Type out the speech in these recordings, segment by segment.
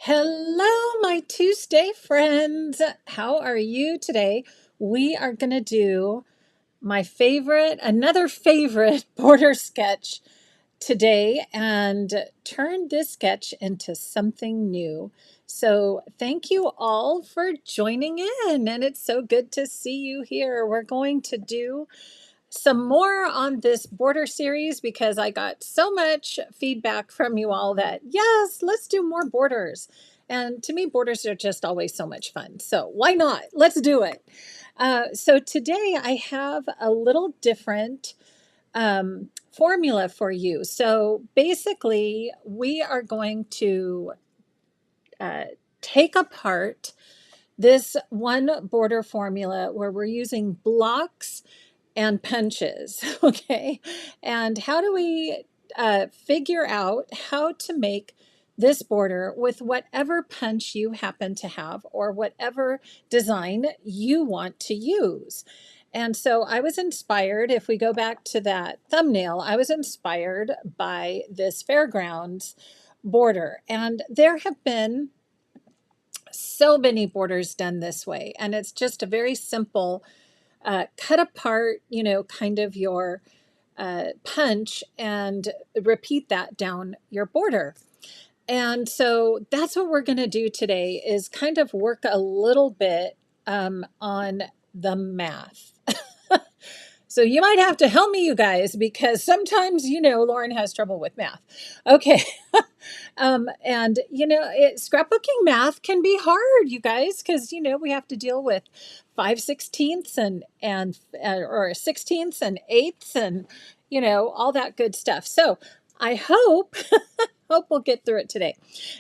Hello, my Tuesday friends. How are you today? We are going to do another favorite border sketch today and turn this sketch into something new. So, thank you all for joining in, and it's so good to see you here. We're going to do some more on this border series because I got so much feedback from you all that, yes, let's do more borders. And to me, borders are just always so much fun. So why not? Let's do it. So today I have a little different formula for you. So basically, we are going to uh, take apart this one border formula where we're using blocks and punches. Okay. And how do we figure out how to make this border with whatever punch you happen to have or whatever design you want to use? And so I was inspired, if we go back to that thumbnail, I was inspired by this fairgrounds border. And there have been so many borders done this way. And it's just a very simple cut apart, kind of your punch and repeat that down your border. And so that's what we're going to do today is kind of work a little bit on the math. So you might have to help me, you guys, because sometimes, Lauren has trouble with math. Okay. And, scrapbooking math can be hard, you guys, because, we have to deal with 5/16 or 16ths and eighths and, all that good stuff. So I hope we'll get through it today.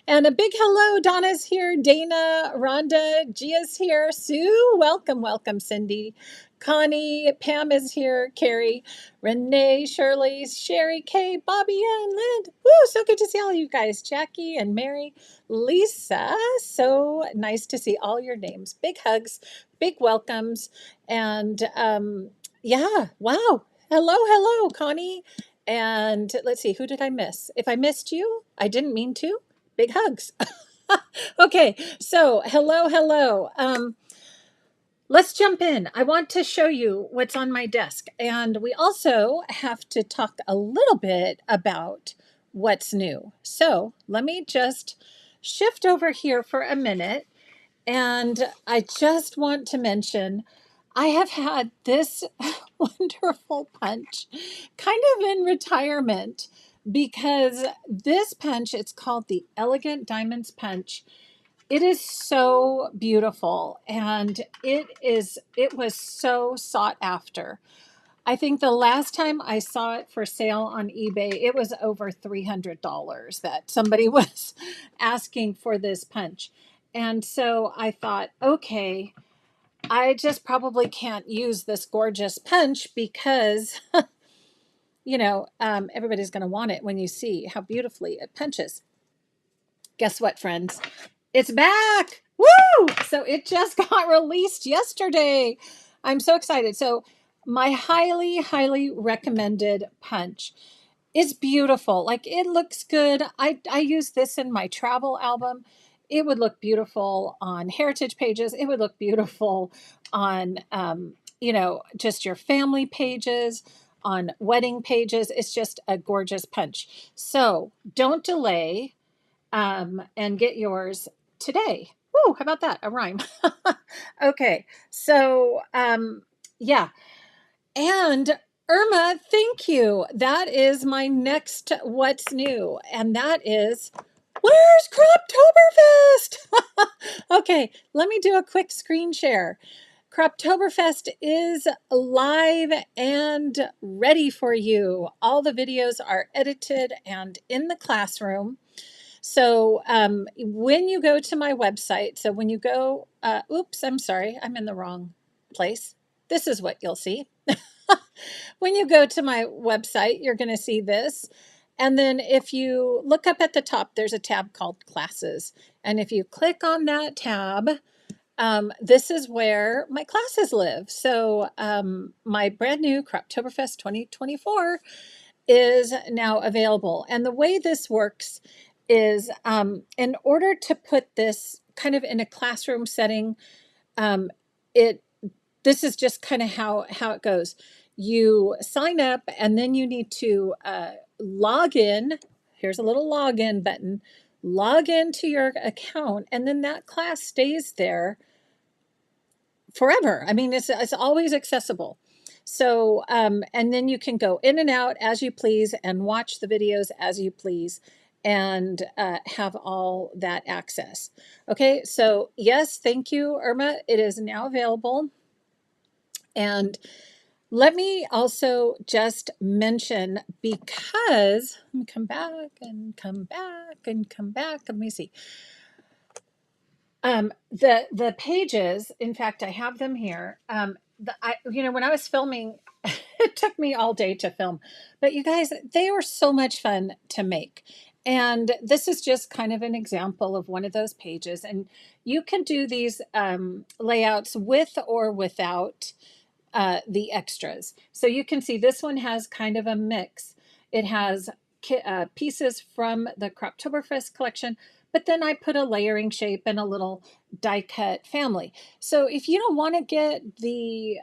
And a big hello. Donna's here. Dana, Rhonda, Gia's here. Sue, welcome, Cindy. Connie, Pam is here. Carrie, Renee, Shirley, Sherry, Kay, Bobby, and Lynn. Woo, so good to see all you guys. Jackie and Mary, Lisa. So nice to see all your names. Big hugs, big welcomes. And yeah, wow. Hello, Connie. And let's see, who did I miss? If I missed you, I didn't mean to. Big hugs. Okay, so hello. Let's jump in. I want to show you what's on my desk. And we also have to talk a little bit about what's new. So let me just shift over here for a minute. And I just want to mention I have had this wonderful punch kind of in retirement because this punch, it's called the Elegant Diamonds Punch. It is so beautiful and it was so sought after. I think the last time I saw it for sale on eBay, it was over $300 that somebody was asking for this punch. And so I thought, okay, I just probably can't use this gorgeous punch because, everybody's going to want it when you see how beautifully it punches. Guess what, friends? It's back! Woo! So it just got released yesterday. I'm so excited. So my highly recommended punch. It's beautiful. Like it looks good. I use this in my travel album. It would look beautiful on heritage pages. It would look beautiful on, just your family pages, on wedding pages. It's just a gorgeous punch. So don't delay and get yours today. Woo, how about that? A rhyme. Okay. So, yeah. And Irma, thank you. That is my next what's new. And that is, where's Croptoberfest? Okay, let me do a quick screen share. Croptoberfest is live and ready for you. All the videos are edited and in the classroom. So when you go to my website, so when you go, oops, I'm sorry, I'm in the wrong place. This is what you'll see. When you go to my website, you're going to see this. And then if you look up at the top, there's a tab called Classes. And if you click on that tab, this is where my classes live. So my brand new Croptoberfest 2024 is now available. And the way this works is in order to put this kind of in a classroom setting, um, it this is just kind of how it goes. You sign up, and then you need to log in. Here's a little login button. Log into your account, and then that class stays there forever. I mean, it's always accessible. So, and then you can go in and out as you please and watch the videos as you please and have all that access. Okay, so yes, thank you, Irma. It is now available. And let me also just mention, because let me come back and come back and come back. Let me see. The pages, in fact, I have them here. When I was filming, it took me all day to film, but you guys, they were so much fun to make. And this is just kind of an example of one of those pages. And you can do these layouts with or without the extras. So you can see this one has kind of a mix. It has pieces from the Croptoberfest collection, but then I put a layering shape and a little die cut family. So if you don't want to get the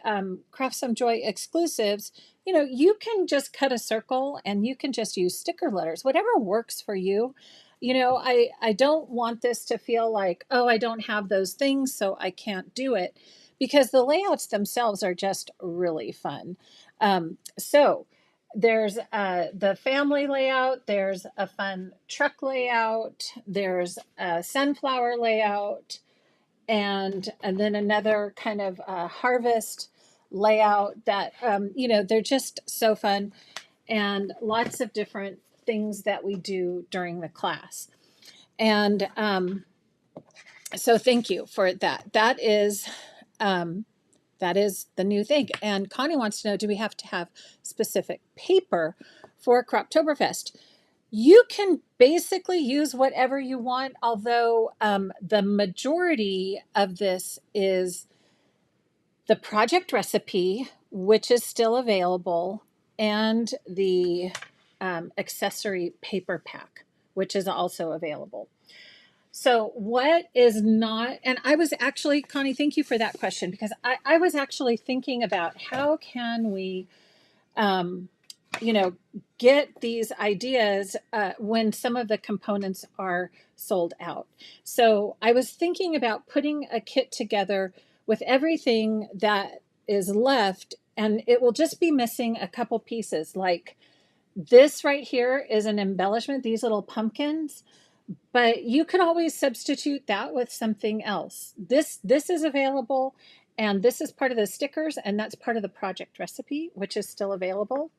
Craft Some Joy exclusives, you can just cut a circle and you can just use sticker letters, whatever works for you. I don't want this to feel like, oh, I don't have those things, so I can't do it, because the layouts themselves are just really fun. So there's the family layout, there's a fun truck layout, there's a sunflower layout, and then another kind of harvest layout that, they're just so fun, and lots of different things that we do during the class. And so thank you for that. That is the new thing. And Connie wants to know, do we have to have specific paper for Croptoberfest? You can basically use whatever you want, although the majority of this is the project recipe, which is still available, and the accessory paper pack, which is also available. So what is not, and I was actually, Connie, thank you for that question, because I was actually thinking about how can we, um, get these ideas when some of the components are sold out. So I was thinking about putting a kit together with everything that is left, and it will just be missing a couple pieces. Like this right here is an embellishment, these little pumpkins, but you could always substitute that with something else. This is available, and this is part of the stickers, and that's part of the project recipe, which is still available.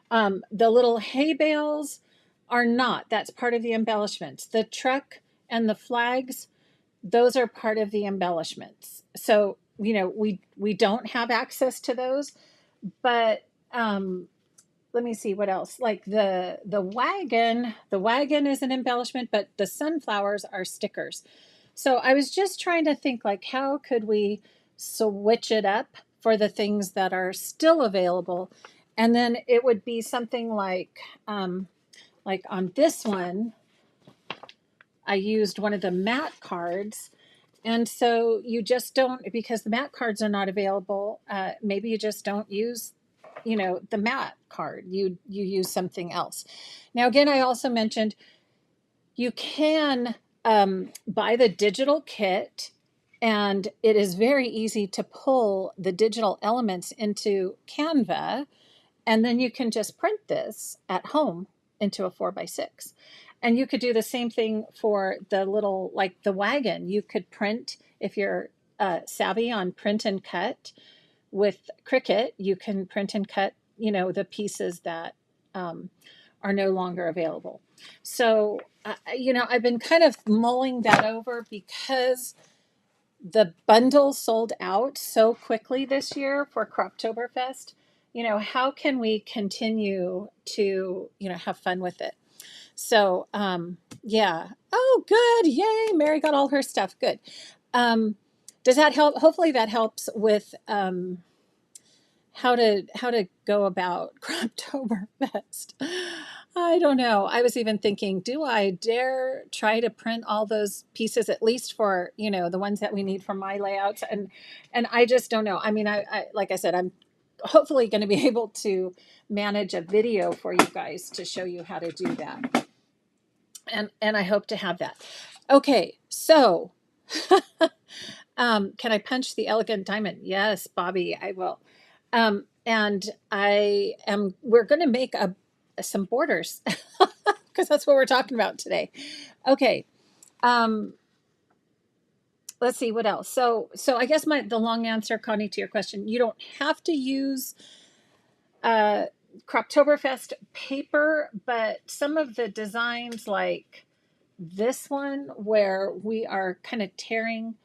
The little hay bales are not. That's part of the embellishments. The truck and the flags, those are part of the embellishments. So we don't have access to those, but let me see what else. Like the wagon is an embellishment, but the sunflowers are stickers. So I was just trying to think, like, how could we switch it up for the things that are still available? And then it would be something like on this one, I used one of the matte cards. And so you just don't, because the matte cards are not available, maybe you just don't use the matte card. You use something else. Now, again, I also mentioned you can buy the digital kit, and it is very easy to pull the digital elements into Canva, and then you can just print this at home into a 4x6. And you could do the same thing for the little, like the wagon. You could print, if you're savvy on print and cut with Cricut, you can print and cut, the pieces that are no longer available. So, I've been kind of mulling that over, because the bundle sold out so quickly this year for Croptoberfest. How can we continue to, have fun with it? So, yeah. Oh, good. Yay. Mary got all her stuff. Good. Does that help? Hopefully that helps with how to go about Croptoberfest. I don't know. I was even thinking, do I dare try to print all those pieces, at least for, the ones that we need for my layouts? And I just don't know. I mean, I like I said, I'm hopefully going to be able to manage a video for you guys to show you how to do that. And I hope to have that. Okay, so can I punch the elegant diamond? Yes, Bobby, I will. And we're going to make some borders because that's what we're talking about today. Okay. Let's see what else. So I guess the long answer, Connie, to your question, you don't have to use Croptoberfest paper, but some of the designs like this one where we are kind of tearing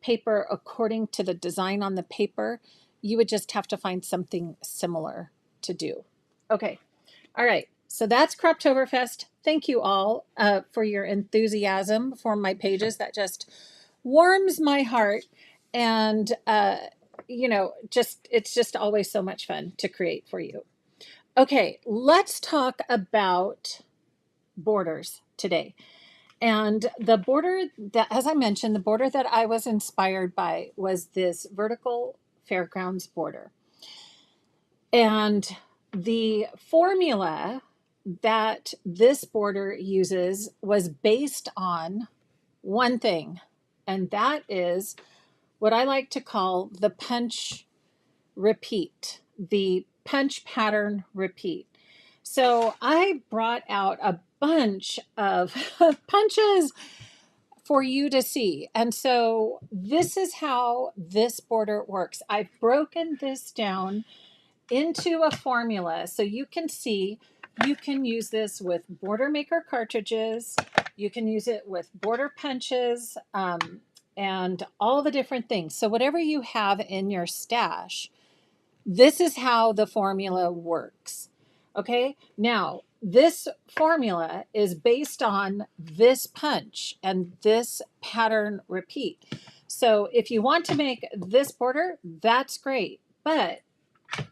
paper according to the design on the paper, you would just have to find something similar to do. Okay. All right. So that's Croptoberfest. Thank you all for your enthusiasm for my pages. That just warms my heart. And, it's just always so much fun to create for you. Okay. Let's talk about borders today. And the border that, as I mentioned, the border that I was inspired by was this vertical fairgrounds border. And the formula that this border uses was based on one thing, and that is what I like to call the punch repeat, the punch pattern repeat. So I brought out a bunch of punches for you to see. And so this is how this border works. I've broken this down into a formula so you can see you can use this with border maker cartridges. You can use it with border punches and all the different things. So whatever you have in your stash, this is how the formula works. Okay, now this formula is based on this punch and this pattern repeat. So if you want to make this border, that's great. But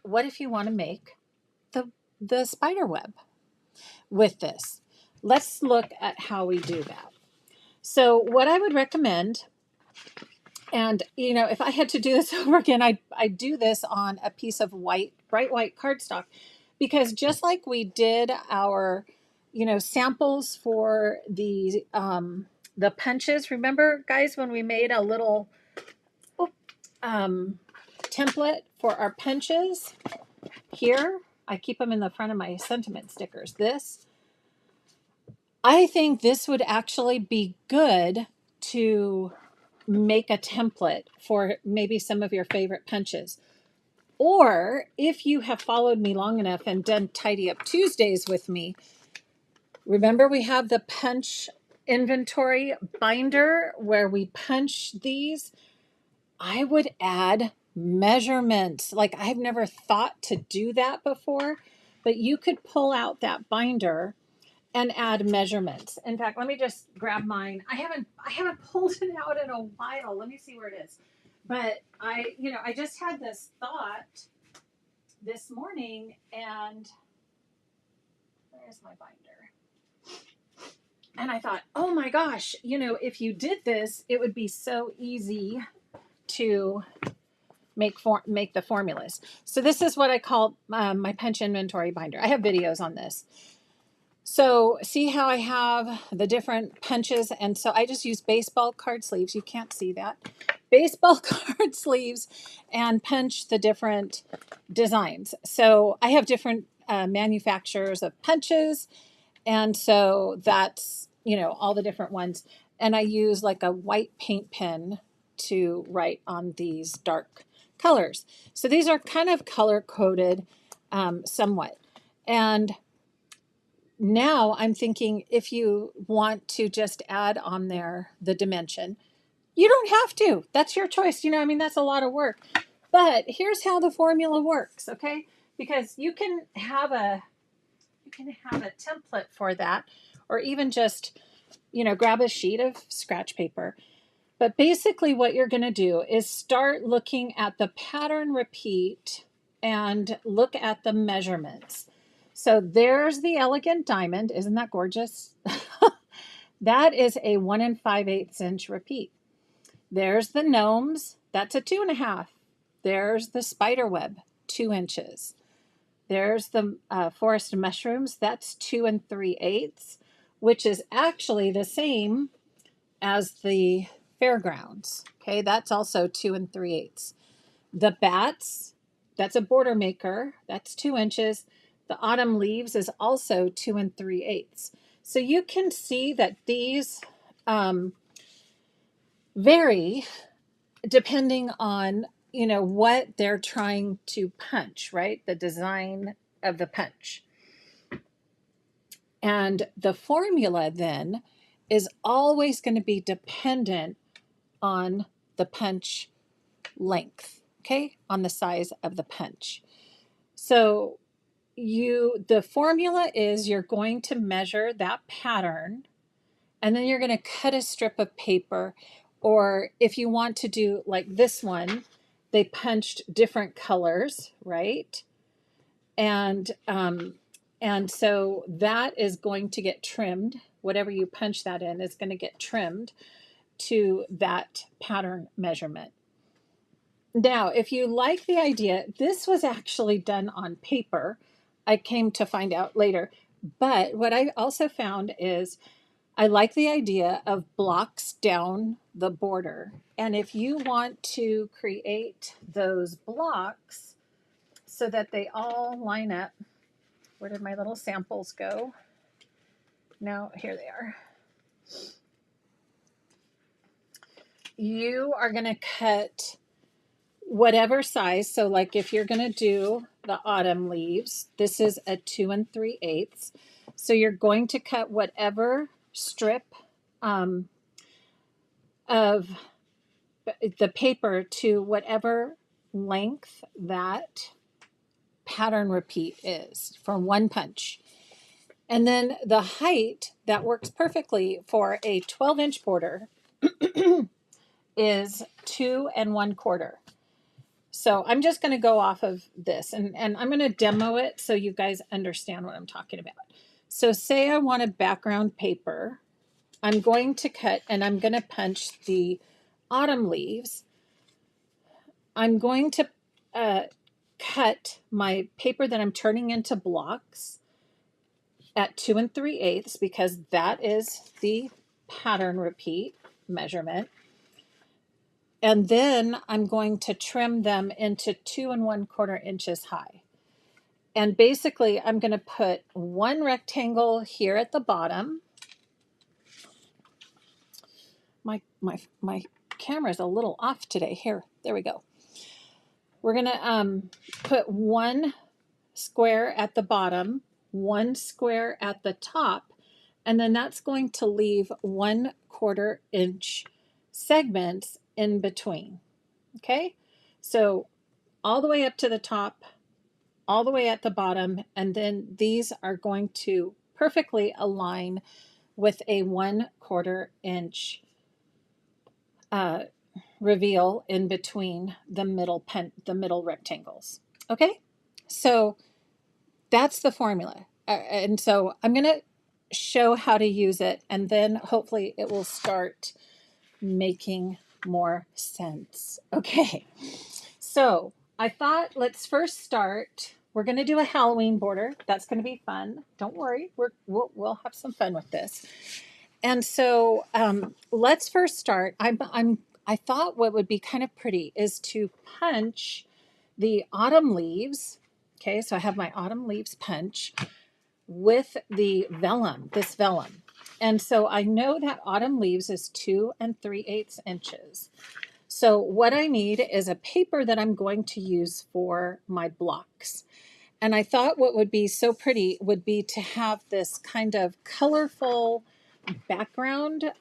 what if you want to make the spider web with this? Let's look at how we do that. So what I would recommend, and if I had to do this over again, I do this on a piece of bright white cardstock, because just like we did our, samples for the punches. Remember, guys, when we made a little template for our punches here? I keep them in the front of my sentiment stickers. I think this would actually be good to make a template for maybe some of your favorite punches. Or if you have followed me long enough and done Tidy Up Tuesdays with me, remember we have the punch inventory binder where we punch these. I would add measurements. Like, I've never thought to do that before, but you could pull out that binder and add measurements. In fact, let me just grab mine. I haven't pulled it out in a while. Let me see where it is. But I just had this thought this morning, and where's my binder? And I thought, oh my gosh, if you did this, it would be so easy to make the formulas. So this is what I call my punch inventory binder. I have videos on this. So see how I have the different punches, and so I just use baseball card sleeves. You can't see that. Baseball card sleeves and punch the different designs. So I have different manufacturers of punches, and so that's, all the different ones. And I use like a white paint pen to write on these dark colors. So these are kind of color coded somewhat. And now I'm thinking, if you want to just add on there the dimension, you don't have to. That's your choice. That's a lot of work. But here's how the formula works, okay? Because you can have a template for that, or even just, grab a sheet of scratch paper. But basically what you're going to do is start looking at the pattern repeat and look at the measurements. So there's the elegant diamond. Isn't that gorgeous? That is a 1 5/8 inch repeat. There's the gnomes. That's a 2.5. There's the spider web, 2 inches. There's the forest mushrooms. That's 2 3/8, which is actually the same as the fairgrounds. Okay, that's also 2 3/8. The bats, that's a border maker. That's 2 inches. The autumn leaves is also 2 3/8. So you can see that these vary depending on, you know, what they're trying to punch, right? The design of the punch. And the formula then is always going to be dependent on the punch length, okay? On the size of the punch. So the formula is you're going to measure that pattern, and then you're going to cut a strip of paper. Or if you want to do like this one, they punched different colors, right? And so that is going to get trimmed. Whatever you punch that in is going to get trimmed to that pattern measurement. Now, if you like the idea, this was actually done on paper. I came to find out later. But what I also found is I like the idea of blocks down the border. And if you want to create those blocks so that they all line up, where did my little samples go? No, here they are. You are going to cut whatever size. So like if you're going to do the autumn leaves, this is a 2 3/8. So you're going to cut whatever strip of the paper to whatever length that pattern repeat is for one punch. And then the height that works perfectly for a 12-inch border is 2 1/4. So I'm just going to go off of this, and I'm going to demo it so you guys understand what I'm talking about. So say I want a background paper. I'm going to cut, and I'm going to punch the autumn leaves. I'm going to cut my paper that I'm turning into blocks at 2 3/8 because that is the pattern repeat measurement. And then I'm going to trim them into 2 1/4 inches high. And basically I'm going to put one rectangle here at the bottom. My camera's a little off today. Here, there we go. We're going to put one square at the bottom, one square at the top, and then that's going to leave 1/4 inch segments in between. Okay, so all the way up to the top, all the way at the bottom, and then these are going to perfectly align with a 1/4 inch reveal in between the middle rectangles. Okay, so that's the formula. And so I'm going to show how to use it, and then hopefully it will start making more sense. Okay, so I thought let's first start. We're going to do a Halloween border. That's going to be fun. Don't worry, we'll have some fun with this. And so let's first start. I thought what would be kind of pretty is to punch the autumn leaves. Okay, so I have my autumn leaves punch with the vellum, this vellum. And so I know that autumn leaves is 2 3/8 inches. So what I need is a paper that I'm going to use for my blocks. And I thought what would be so pretty would be to have this kind of colorful background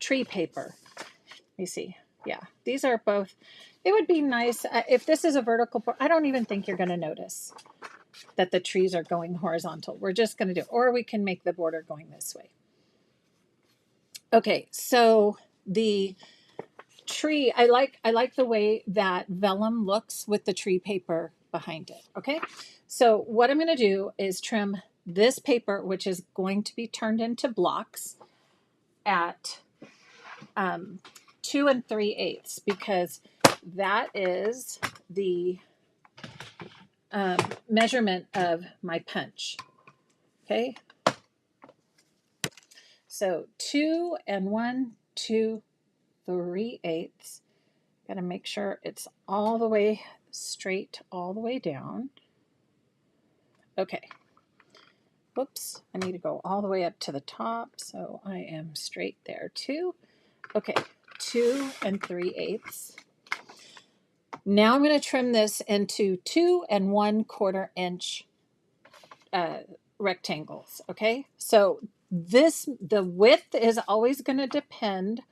tree paper. Let me see. Yeah, these are both. It would be nice if this is a vertical. I don't even think you're going to notice that the trees are going horizontal. We're just going to do, or we can make the border going this way. Okay, so the tree, I like the way that vellum looks with the tree paper behind it. Okay. So what I'm going to do is trim this paper, which is going to be turned into blocks at 2 3/8, because that is the measurement of my punch. Okay. So 2 1 2 3/8. Got to make sure it's all the way straight, all the way down. Okay. Whoops, I need to go all the way up to the top, so I am straight there too. Okay, 2 3/8. Now I'm going to trim this into 2 1/4 inch rectangles. Okay, so the width is always going to depend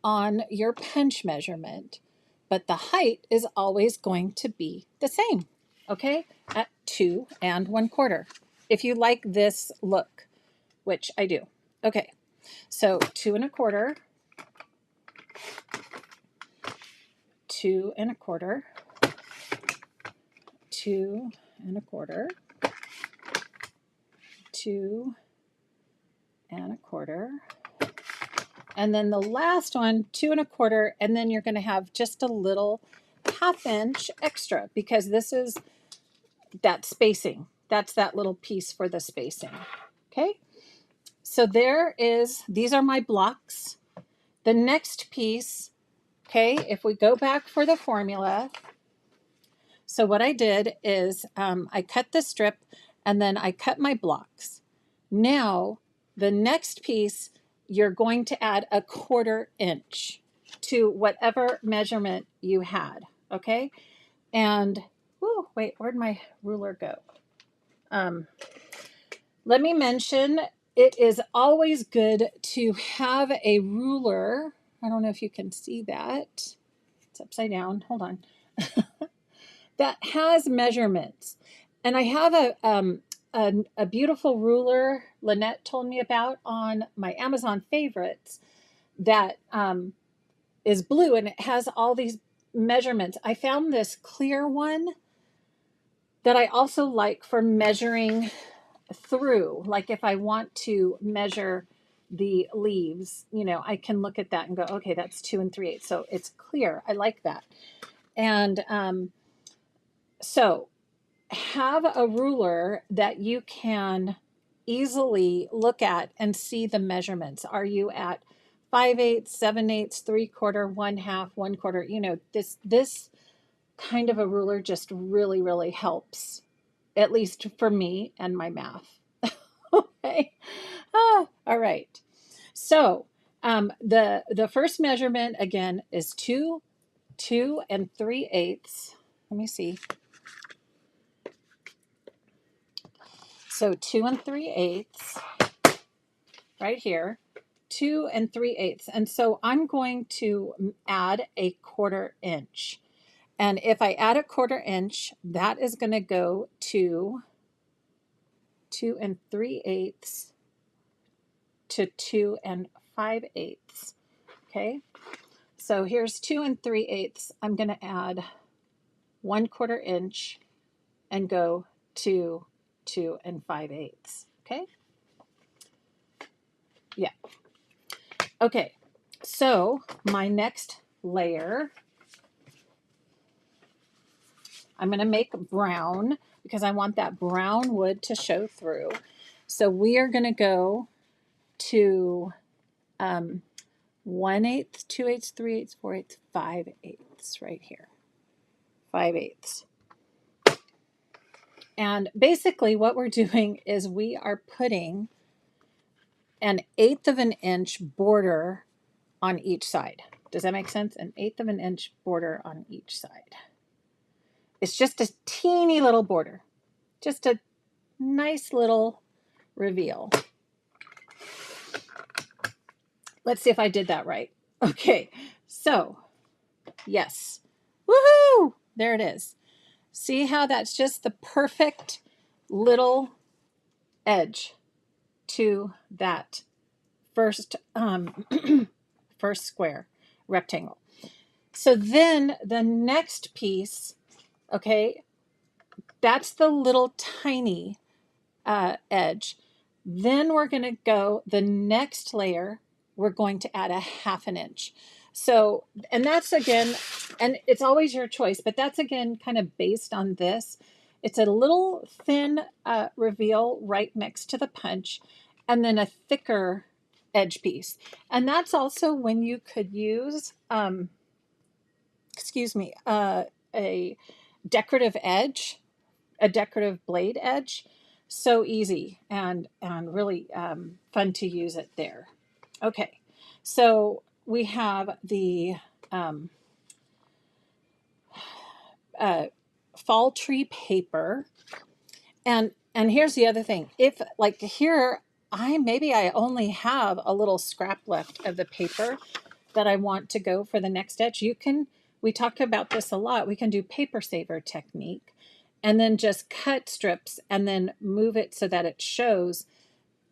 on your punch measurement, but the height is always going to be the same. Okay, at 2 1/4. If you like this look, which I do. Okay, so 2 1/4, 2 1/4, 2 1/4, 2 1/4, and then the last one, 2 1/4, and then you're going to have just a little 1/2 inch extra, because this is that spacing. That's that little piece for the spacing. Okay, so these are my blocks. The next piece, okay, if we go back for the formula, so what I did is I cut the strip and then I cut my blocks. Now, the next piece, you're going to add 1/4 inch to whatever measurement you had, okay? And, oh, wait, where'd my ruler go? Let me mention, it is always good to have a ruler. I don't know if you can see that. It's upside down. Hold on. That has measurements. And I have a beautiful ruler Lynette told me about on my Amazon favorites that is blue, and it has all these measurements. I found this clear one that I also like for measuring through. Like if I want to measure the leaves, I can look at that and go, okay, that's 2 3/8. So it's clear. I like that. And so have a ruler that you can easily look at and see the measurements. Are you at 5/8, 7/8, 3/4, 1/2, 1/4? This kind of a ruler just really, really helps, at least for me and my math. Okay. All right. So the first measurement again is 2 3/8. Let me see. So 2 3/8 right here, 2 3/8. And so I'm going to add 1/4 inch. And if I add 1/4 inch, that is going to go to 2 3/8 to 2 5/8. Okay. So here's 2 3/8. I'm going to add 1/4 inch and go to 2 5/8. Okay. Yeah. Okay. So my next layer, I'm going to make brown because I want that brown wood to show through. So we are going to go to 1/8, 2/8, 3/8, 4/8, 5/8 right here. 5/8. And basically what we're doing is we are putting 1/8 of an inch border on each side. Does that make sense? 1/8 of an inch border on each side. It's just a teeny little border. Just a nice little reveal. Let's see if I did that right. Okay, so yes. Woohoo! There it is. See how that's just the perfect little edge to that first first square rectangle. So then the next piece, okay, that's the little tiny edge. Then we're going to go the next layer, we're going to add a 1/2 inch. So, and that's again, and it's always your choice, but that's again kind of based on this. It's a little thin reveal right next to the punch, and then a thicker edge piece. And that's also when you could use, excuse me, a decorative edge, a decorative blade edge. So easy and really fun to use it there. Okay, so we have the um, uh, fall tree paper, and here's the other thing. If like here, I only have a little scrap left of the paper that I want to go for the next edge. You can, we talk about this a lot. We can do paper saver technique and then just cut strips and then move it so that it shows.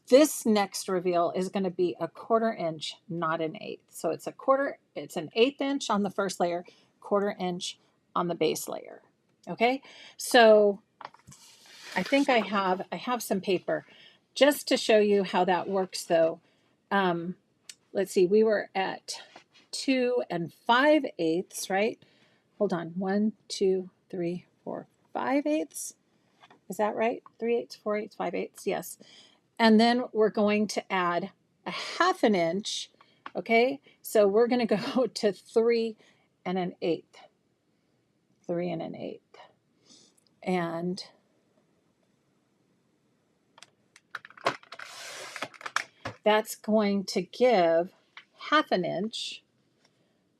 This next reveal is going to be a 1/4 inch, not an eighth. So it's a quarter, it's an 1/8 inch on the first layer, 1/4 inch on the base layer. Okay. So I think I have some paper just to show you how that works though. Let's see, we were at 2 5/8, right? Hold on, 1, 2, 3, 4, 5/8. Is that right? 3/8, 4/8, 5/8. Yes. And then we're going to add a 1/2 inch. Okay, so we're going to go to 3 1/8. 3 1/8. And that's going to give 1/2 inch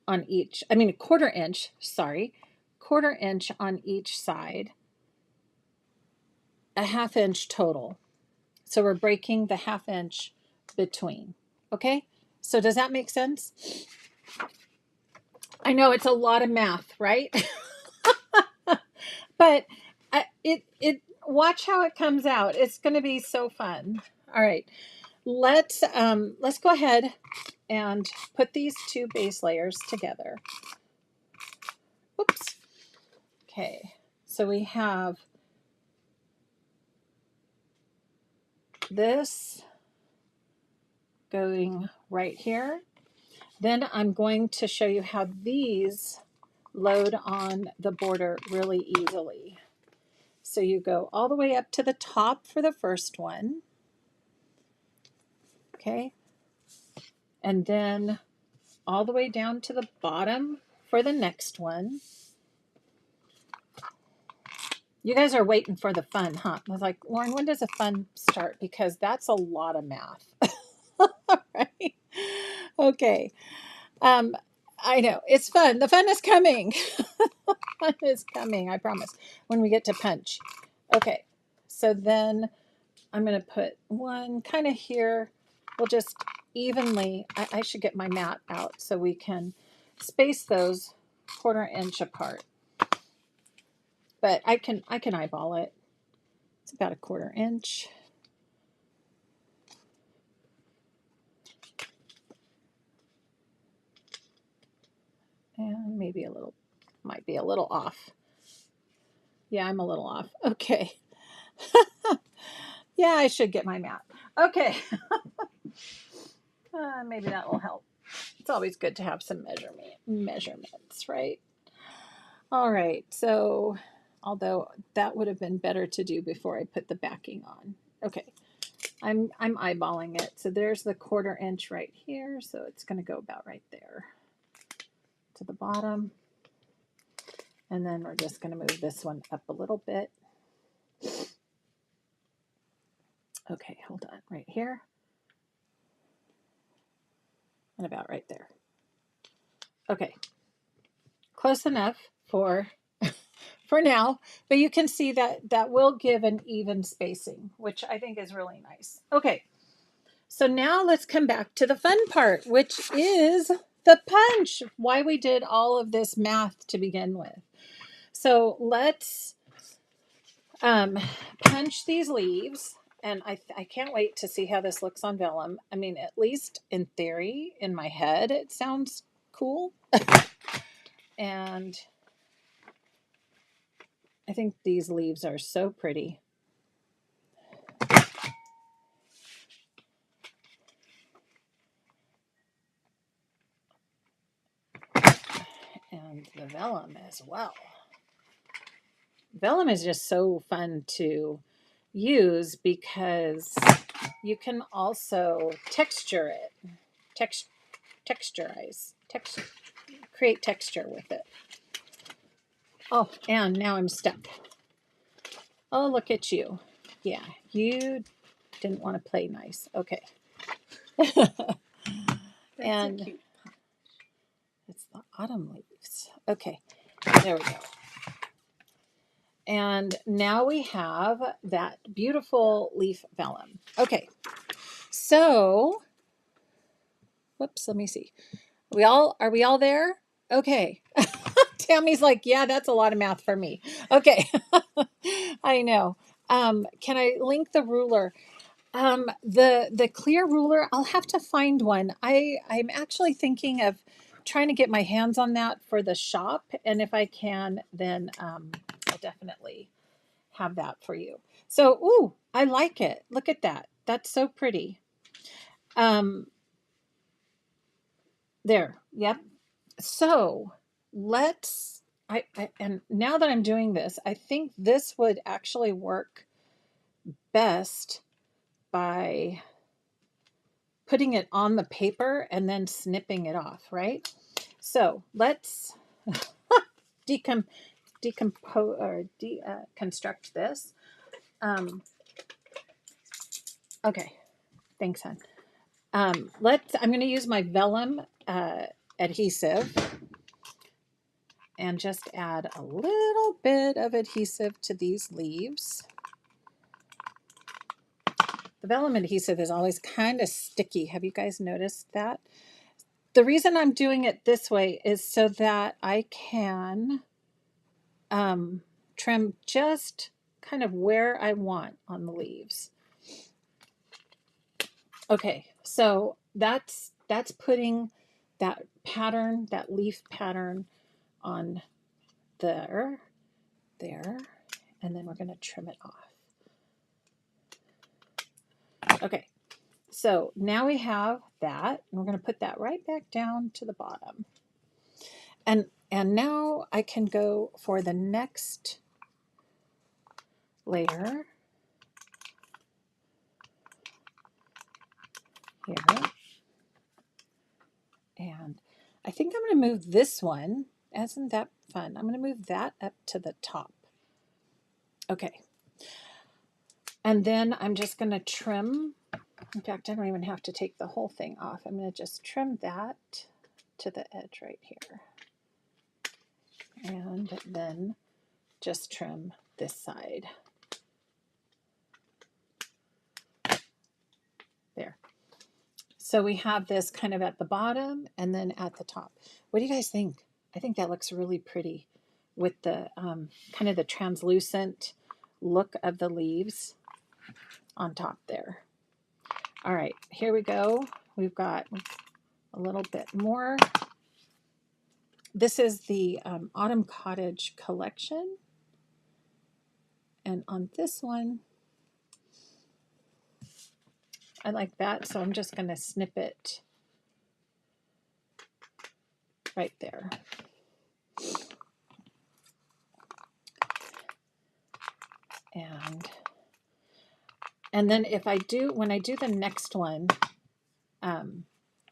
on each, I mean a 1/4 inch, sorry, 1/4 inch on each side, a 1/2 inch total. So we're breaking the 1/2 inch between. Okay, so does that make sense? I know it's a lot of math, right? But it watch how it comes out. It's going to be so fun. All right, let's go ahead and put these two base layers together. Oops. Okay, so we have this going right here. Then I'm going to show you how these load on the border really easily. So you go all the way up to the top for the first one. Okay. And then all the way down to the bottom for the next one. You guys are waiting for the fun, huh? I was like, Lauren, when does the fun start? Because that's a lot of math. Right? Okay. I know. It's fun. The fun is coming. Fun is coming, I promise, when we get to punch. Okay. So then I'm going to put one kind of here. We'll just evenly, I should get my mat out so we can space those 1/4 inch apart. But I can eyeball it. It's about a 1/4 inch. And maybe a little, might be a little off. Yeah, I'm a little off. Okay. Yeah, I should get my mat. Okay. Maybe that will help. It's always good to have some measurements, right? All right. So, although that would have been better to do before I put the backing on. Okay. I'm eyeballing it. So there's the 1/4 inch right here. So it's going to go about right there to the bottom. And then we're just going to move this one up a little bit. Okay, hold on, right here. And about right there. Okay, close enough for now, but you can see that that will give an even spacing, which I think is really nice. Okay, so now let's come back to the fun part, which is the punch, why we did all of this math to begin with. So let's punch these leaves. And I can't wait to see how this looks on vellum. I mean, at least in theory, in my head, it sounds cool. And I think these leaves are so pretty. And the vellum as well. Vellum is just so fun to use because you can also texture it, texturize, create texture with it. Oh, and now I'm stuck. Oh, look at you. Yeah, you didn't want to play nice. Okay. And so cute. it's the autumn leaves. Okay, there we go. And now we have that beautiful leaf vellum. Okay, so, whoops, let me see. Are we all there? Okay. Tammy's like, yeah, that's a lot of math for me. Okay. I know. Can I link the ruler? The clear ruler, I'll have to find one. I'm actually thinking of trying to get my hands on that for the shop, and if I can, then I'll definitely have that for you. So, ooh, I like it. Look at that. That's so pretty. There. Yep. So and now that I'm doing this, I think this would actually work best by putting it on the paper and then snipping it off, right? So let's decompose or construct this. Okay, thanks, hon. I'm going to use my vellum adhesive and just add a little bit of adhesive to these leaves. The vellum adhesive is always kind of sticky. Have you guys noticed that? The reason I'm doing it this way is so that I can trim just kind of where I want on the leaves. Okay, so that's putting that pattern, that leaf pattern on there, and then we're going to trim it off. Okay, so now we have that, and we're going to put that right back down to the bottom. And now I can go for the next layer here. And I think I'm going to move this one. Isn't that fun? I'm going to move that up to the top. Okay. And then I'm just going to trim. In fact, I don't even have to take the whole thing off. I'm going to just trim that to the edge right here. And then just trim this side. There. So we have this kind of at the bottom and then at the top. What do you guys think? I think that looks really pretty with the kind of the translucent look of the leaves on top there. All right, here we go. We've got a little bit more. This is the Autumn Cottage collection. And on this one, I like that, so I'm just going to snip it right there. And then if I do, when I do the next one,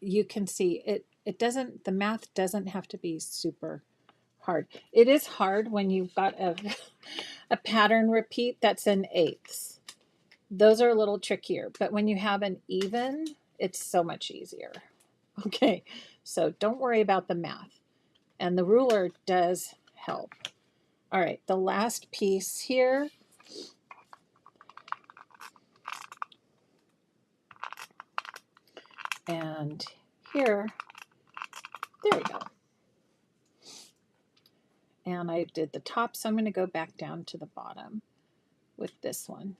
you can see it doesn't, the math doesn't have to be super hard. It is hard when you've got a pattern repeat that's in eighths. Those are a little trickier, but when you have an even, it's so much easier. Okay, so don't worry about the math. And the ruler does help. All right, the last piece here. And here, there we go. And I did the top, so I'm going to go back down to the bottom with this one.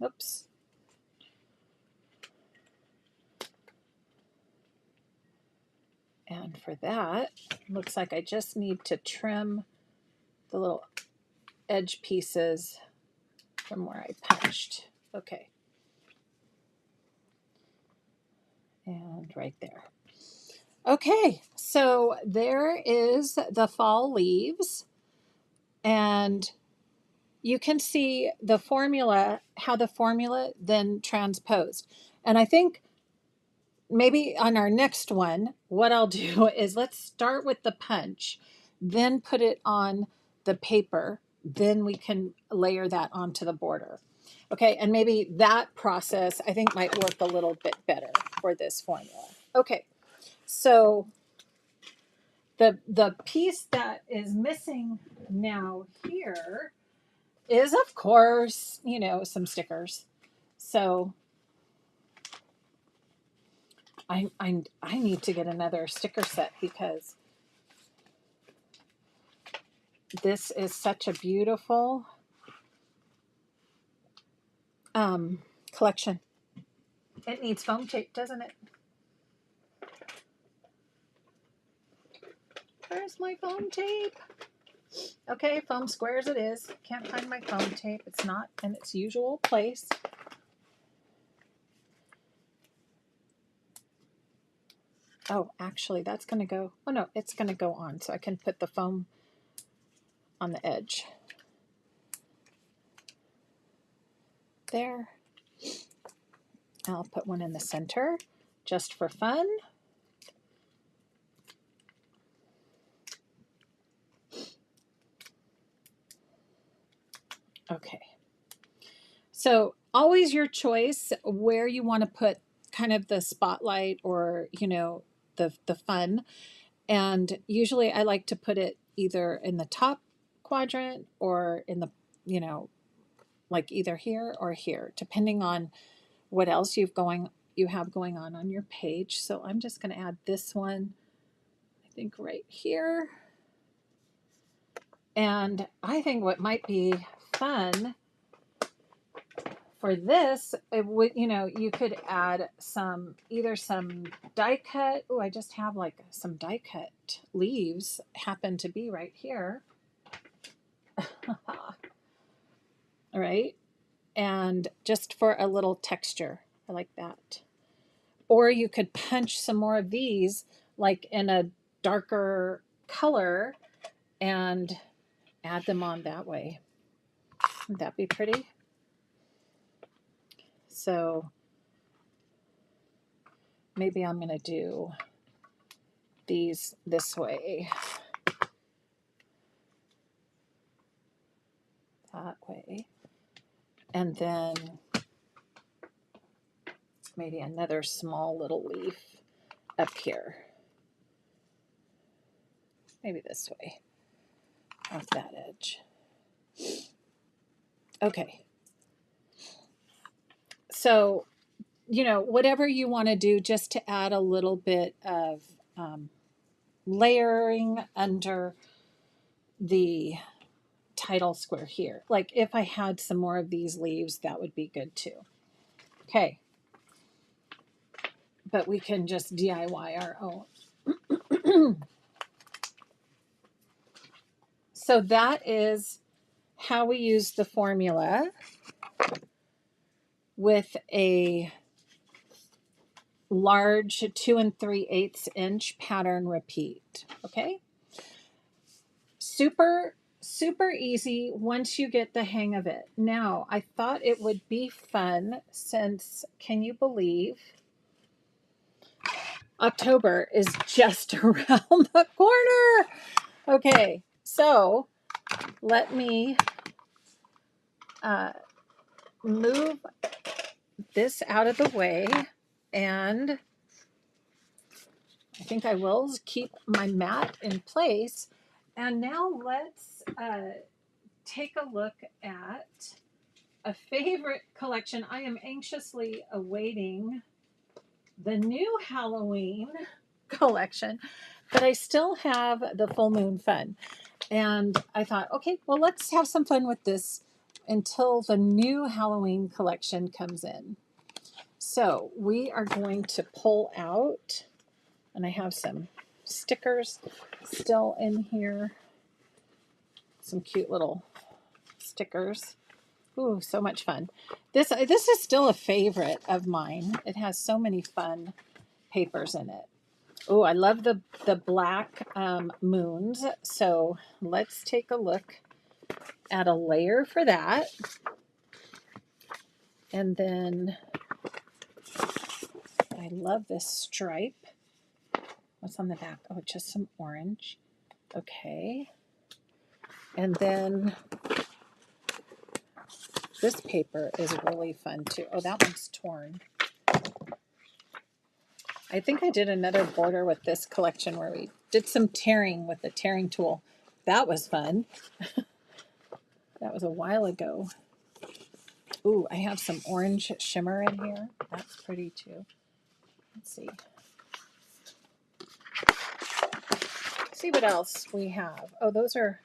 Oops. And for that, Looks like I just need to trim the little edge pieces from where I punched. Okay. And right there. Okay, so there is the fall leaves, and you can see the formula, how the formula then transposed. And I think maybe on our next one, what I'll do is let's start with the punch, then put it on the paper, then we can layer that onto the border. Okay, and maybe that process I think might work a little bit better for this formula. Okay, so the piece that is missing now here is, of course, you know, some stickers. So I need to get another sticker set because this is such a beautiful collection. It needs foam tape, doesn't it? Where's my foam tape? Okay, foam squares it is. Can't find my foam tape. It's not in its usual place. Oh, actually, that's going to go. Oh, no, it's going to go on. So I can put the foam on the edge. There. I'll put one in the center just for fun. Okay. So always your choice where you want to put kind of the spotlight or, you know, the fun. And usually I like to put it either in the top quadrant or in the, you know, like either here or here, depending on what else you have going on your page. So I'm just going to add this one, I think right here. And I think what might be fun for this, it would, you know, you could add either some die cut. Oh, I just have like some die cut leaves happen to be right here. All right. And just for a little texture, I like that. Or you could punch some more of these like in a darker color and add them on that way. Would that be pretty? So maybe I'm going to do these this way, that way, and then maybe another small little leaf up here. Maybe this way, off that edge. Okay. So, you know, whatever you want to do just to add a little bit of layering under the title square here. Like if I had some more of these leaves, that would be good too. Okay. But we can just DIY our own. So that is how we use the formula with a large 2 3/8 inch pattern repeat. Okay. Super easy once you get the hang of it. Now, I thought it would be fun since, can you believe, October is just around the corner. Okay, so let me move this out of the way, and I think I will keep my mat in place. And now let's take a look at a favorite collection. I am anxiously awaiting the new Halloween collection, but I still have the full moon fun. And I thought, okay, well, let's have some fun with this until the new Halloween collection comes in. So we are going to pull out, and I have some stickers still in here. Some cute little stickers. Ooh, so much fun. This is still a favorite of mine. It has so many fun papers in it. Oh, I love the black moons. So let's take a look at a layer for that. And then I love this stripe. What's on the back? Oh, just some orange. Okay. And then this paper is really fun too. Oh, that one's torn. I think I did another border with this collection where we did some tearing with the tearing tool. That was fun. That was a while ago. Ooh, I have some orange shimmer in here. That's pretty too. Let's see. See what else we have. Oh, those are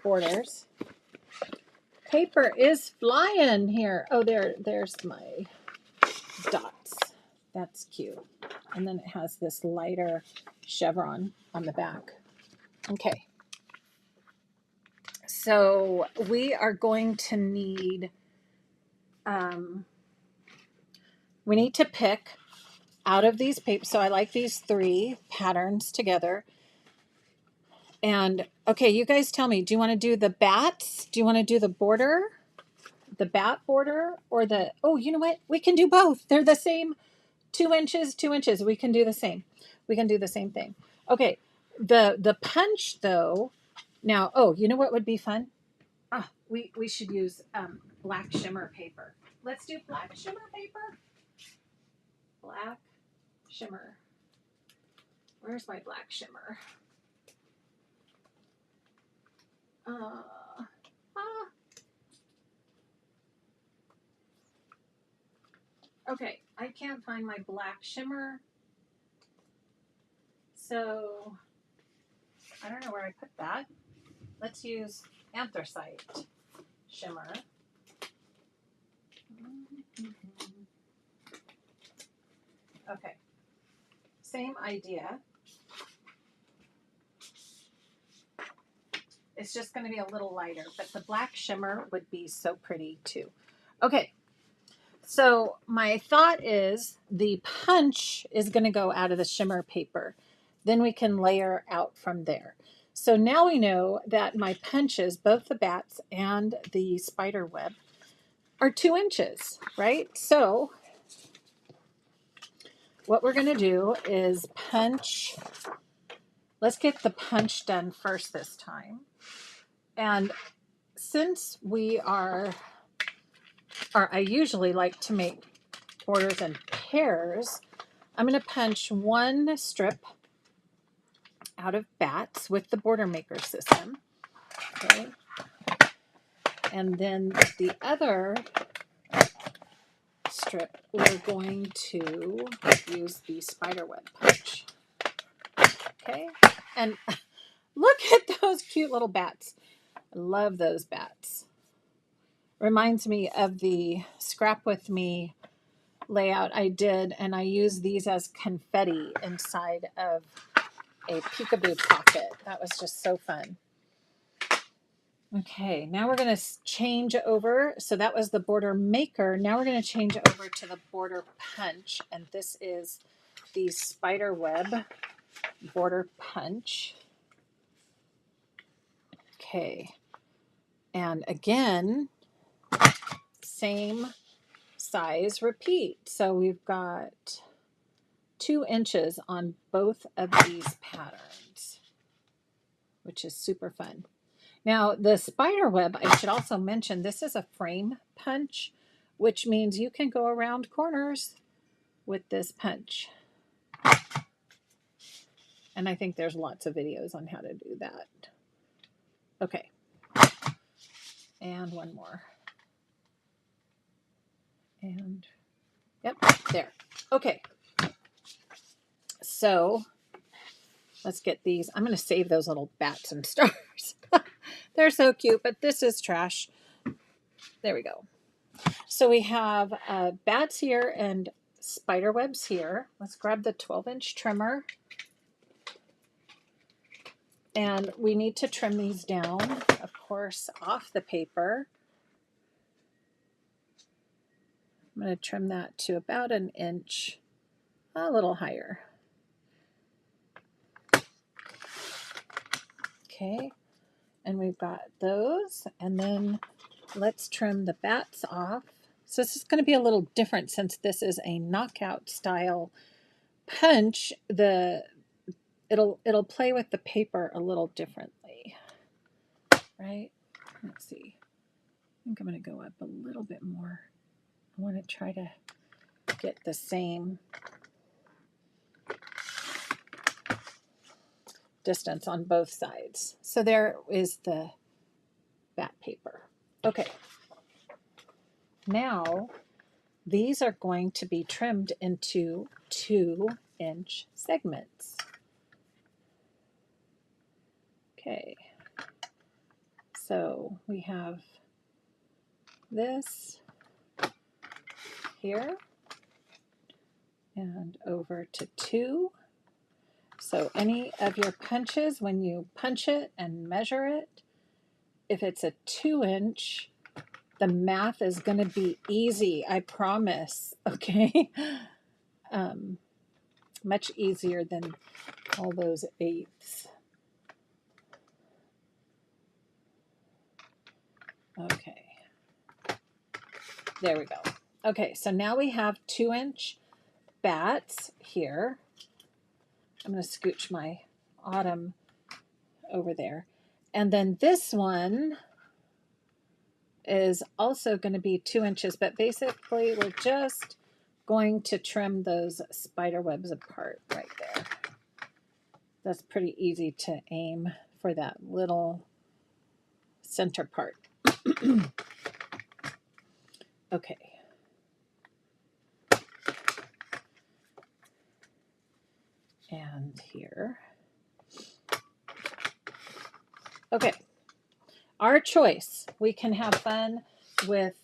borders. Paper is flying here. Oh, there's my dots. That's cute. And then it has this lighter chevron on the back. Okay. So we are going to need, we need to pick out of these papers. So I like these 3 patterns together. And okay, you guys tell me, do you want to do the bats? Do you want to do the border? The bat border or the, oh, you know what? We can do both. They're the same 2 inches, 2 inches. We can do the same. We can do the same thing. Okay. The punch though, now, oh, you know what would be fun? We should use black shimmer paper. Let's do black shimmer paper. Black shimmer. Where's my black shimmer? Okay, I can't find my black shimmer. So I don't know where I put that. Let's use anthracite shimmer. Okay, same idea. It's just going to be a little lighter, but the black shimmer would be so pretty too. Okay, so my thought is the punch is going to go out of the shimmer paper. Then we can layer out from there. So now we know that my punches, both the bats and the spider web, are 2 inches, right? So what we're going to do is punch. Let's get the punch done first this time. And since we are, or I usually like to make borders in pairs, I'm going to punch 1 strip out of bats with the border maker system. Okay. And then the other strip, we're going to use the spider web punch. Okay. And look at those cute little bats. I love those bats. Reminds me of the Scrap With Me layout I did, and I used these as confetti inside of a peekaboo pocket. That was just so fun. Okay, now we're going to change over. So that was the border maker. Now we're going to change over to the border punch, and this is the spider web border punch. Okay, and again, same size, repeat. So we've got 2 inches on both of these patterns, which is super fun. Now the spider web, I should also mention, this is a frame punch, which means you can go around corners with this punch. And I think there's lots of videos on how to do that. Okay. And 1 more. And yep, there. Okay. So let's get these. I'm going to save those little bats and stars. They're so cute, but this is trash. There we go. So we have bats here and spider webs here. Let's grab the 12-inch trimmer. And we need to trim these down, of course, off the paper. I'm going to trim that to about an inch, a little higher. Okay, and we've got those, and then let's trim the bats off. So this is going to be a little different since this is a knockout style punch. It'll play with the paper a little differently, right? Let's see. I think I'm going to go up a little bit more. I want to try to get the same distance on both sides. So there is the bat paper. Okay. Now these are going to be trimmed into 2-inch segments. Okay. So we have this here and over to 2. So any of your punches, when you punch it and measure it, if it's a 2-inch, the math is going to be easy, I promise, okay? Much easier than all those 8ths. Okay. There we go. Okay, so now we have 2-inch bats here. I'm going to scooch my Autumn over there. And then this one is also going to be 2 inches, but basically we're just going to trim those spider webs apart right there. That's pretty easy to aim for that little center part. Okay. And here. Okay. Our choice. We can have fun with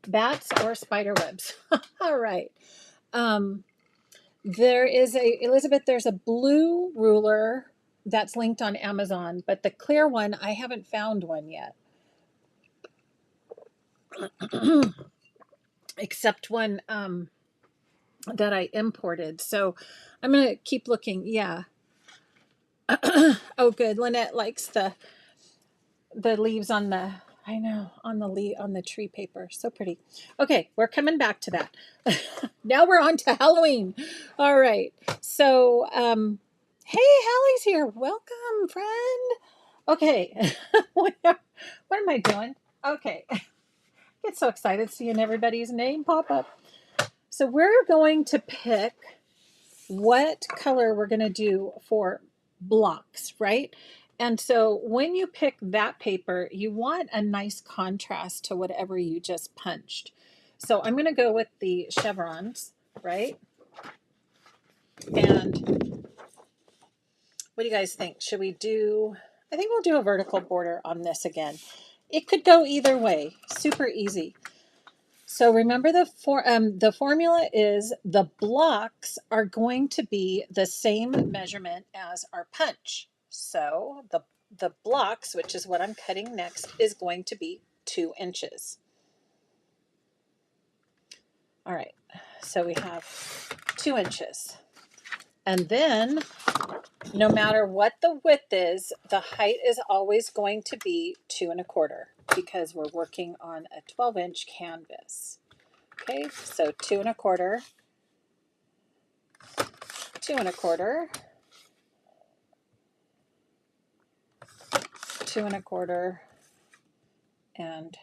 bats or spider webs. All right. There is Elizabeth, there's a blue ruler that's linked on Amazon, but the clear one, I haven't found one yet. Except one that I imported. So I'm going to keep looking. Yeah. Oh, good. Lynette likes the leaves on the, I know, on the tree paper. So pretty. Okay, we're coming back to that. Now we're on to Halloween. All right. So, hey, Hallie's here. Welcome, friend. Okay. What am I doing? Okay. Get so excited seeing everybody's name pop up. So we're going to pick what color we're going to do for blocks, right? And so when you pick that paper, you want a nice contrast to whatever you just punched. So I'm going to go with the chevrons, right? And what do you guys think? Should we do, I think we'll do a vertical border on this again. It could go either way, super easy. So remember the formula is the blocks are going to be the same measurement as our punch. So the blocks, which is what I'm cutting next, is going to be 2 inches. All right, so we have 2 inches. And then no matter what the width is, the height is always going to be 2 1/4 because we're working on a 12-inch canvas. Okay, so 2 1/4, 2 1/4, 2 1/4, and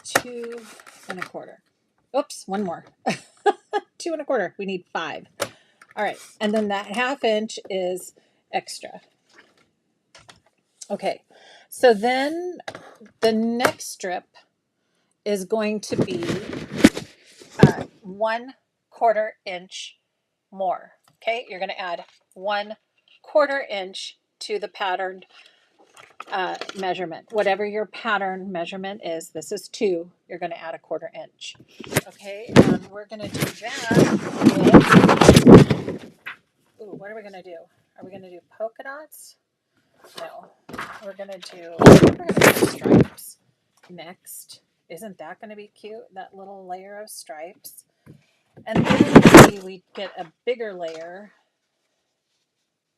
2 1/4. Oops, one more. 2 1/4. We need 5. All right, and then that 1/2 inch is extra. Okay, so then the next strip is going to be 1/4 inch more. Okay, you're going to add 1/4 inch to the patterned measurement. Whatever your pattern measurement is, this is 2, you're going to add 1/4 inch. Okay, and we're going to do that with, ooh, what are we going to do? Are we going to do polka dots? No. We're going to do stripes next. Isn't that going to be cute? That little layer of stripes. And then maybe we get a bigger layer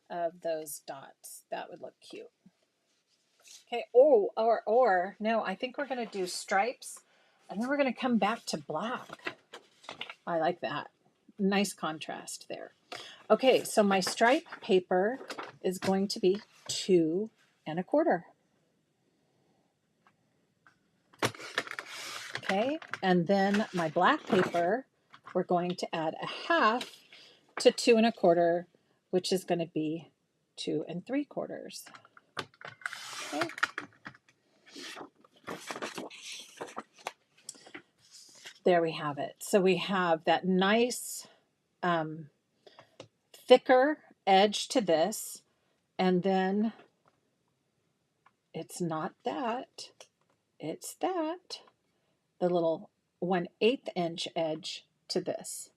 of those dots. That would look cute. Okay. Oh, or no, I think we're going to do stripes and then we're going to come back to black. I like that. Nice contrast there. Okay, so my stripe paper is going to be 2 1/4. Okay, and then my black paper, we're going to add 1/2 to 2 1/4, which is going to be 2 3/4. Okay. There we have it. So we have that nice thicker edge to this, and then it's not that, it's that, the little 1/8 inch edge to this.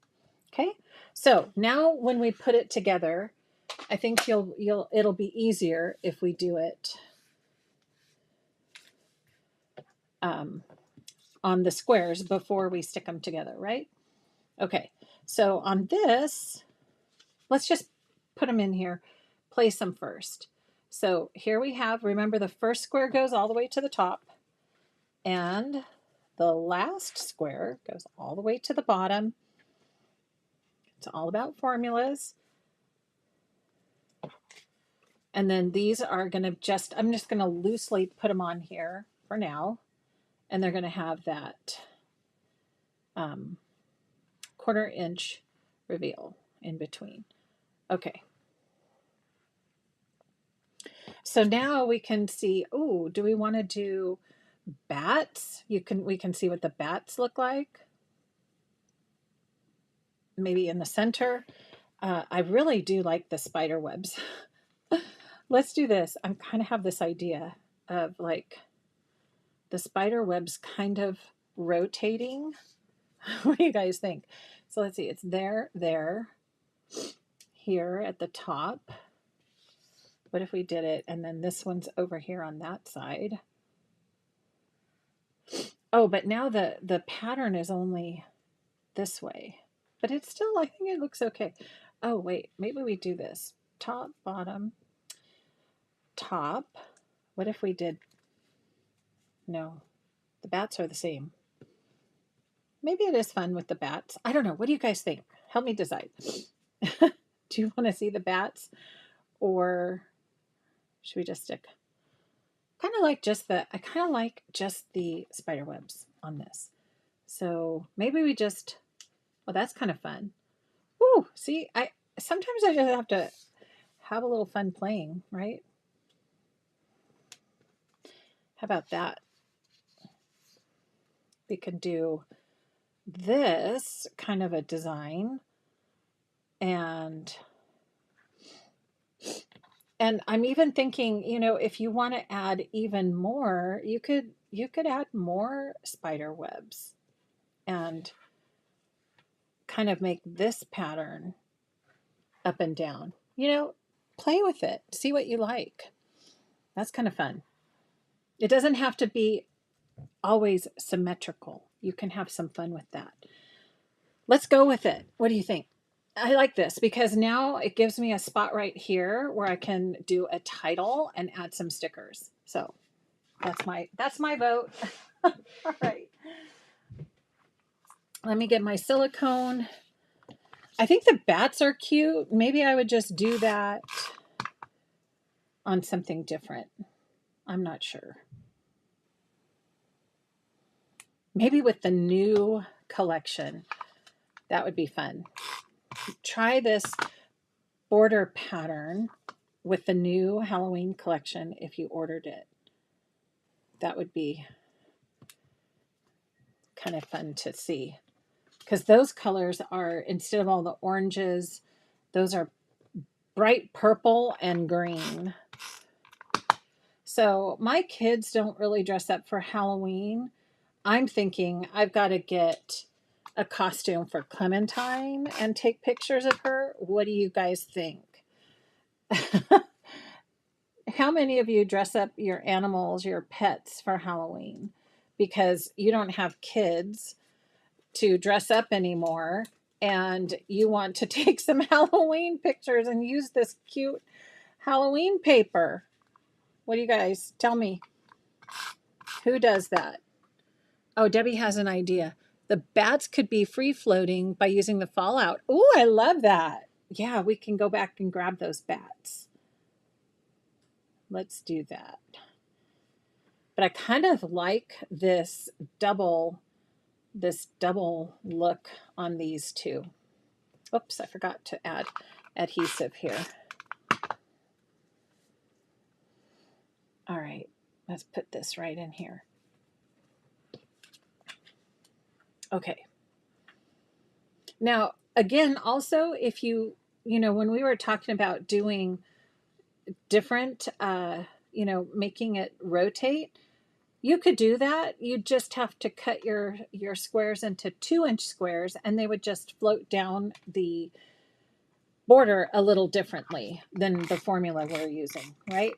Okay, so now when we put it together, I think it'll be easier if we do it on the squares before we stick them together, right? Okay, so on this, let's just put them in here, place them first. So here we have, remember the first square goes all the way to the top, and the last square goes all the way to the bottom. It's all about formulas. And then these are going to I'm just going to loosely put them on here for now. And they're going to have that 1/4 inch reveal in between. Okay. So now we can see, oh, do we want to do bats? We can see what the bats look like. Maybe in the center. I really do like the spider webs. Let's do this. I kind of have this idea of like the spider webs kind of rotating. What do you guys think? So let's see. It's there, here at the top. What if we did it and then this one's over here on that side? Oh, but now the pattern is only this way. But it's still, I think it looks okay. Oh, wait. Maybe we do this. Top, bottom, top. What if we did... No. The bats are the same. Maybe it is fun with the bats. I don't know. What do you guys think? Help me decide. Do you want to see the bats? Or should we just stick? I kind of like just the spider webs on this. So maybe we just... Well, that's kind of fun. Ooh, see, sometimes I just have to have a little fun playing, right? How about that? We can do this kind of a design, and I'm even thinking, if you want to add even more, you could add more spider webs and kind of make this pattern up and down. Play with it. See what you like. That's kind of fun. It doesn't have to be always symmetrical. You can have some fun with that. Let's go with it. What do you think? I like this because now it gives me a spot right here where I can do a title and add some stickers. So that's my vote. All right. Let me get my silicone. I think the bats are cute. Maybe I would just do that on something different. I'm not sure. Maybe with the new collection, that would be fun. Try this border pattern with the new Halloween collection if you ordered it. That would be kind of fun to see. Because those colors are, instead of all the oranges, those are bright purple and green. So my kids don't really dress up for Halloween. I'm thinking I've got to get a costume for Clementine and take pictures of her. What do you guys think? How many of you dress up your animals, your pets for Halloween? Because you don't have kids to dress up anymore and you want to take some Halloween pictures and use this cute Halloween paper. What do you guys tell me? Who does that? Oh, Debbie has an idea. The bats could be free floating by using the fallout. Oh, I love that. Yeah, we can go back and grab those bats. Let's do that. But I kind of like this double look on these two. Oops, I forgot to add adhesive here. All right, let's put this right in here. Okay. Now, again, also, if when we were talking about doing different, making it rotate, you could do that. You just have to cut your squares into 2-inch squares and they would just float down the border a little differently than the formula we're using, right?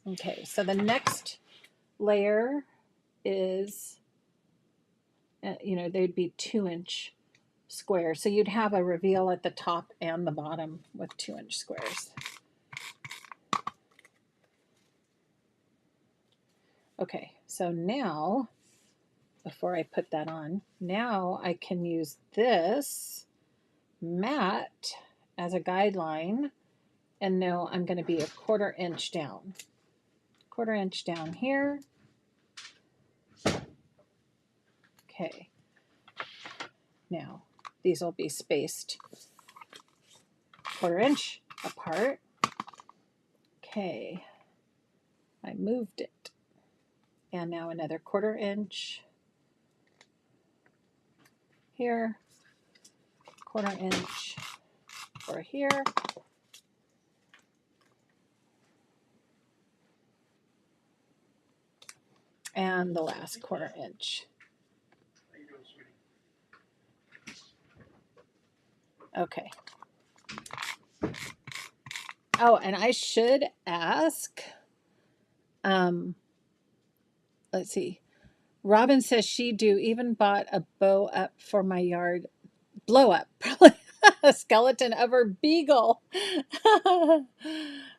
Okay, so the next layer is, they'd be 2-inch squares. So you'd have a reveal at the top and the bottom with 2-inch squares. Okay, so now, before I put that on, now I can use this mat as a guideline and know I'm going to be a 1/4 inch down. 1/4 inch down here. Okay. Now, these will be spaced 1/4 inch apart. Okay. I moved it. And now another 1/4 inch here. 1/4 inch for here. And the last 1/4 inch. Okay. Oh, and I should ask, let's see. Robin says she even bought a bow up for my yard. Blow up, probably a skeleton of her beagle.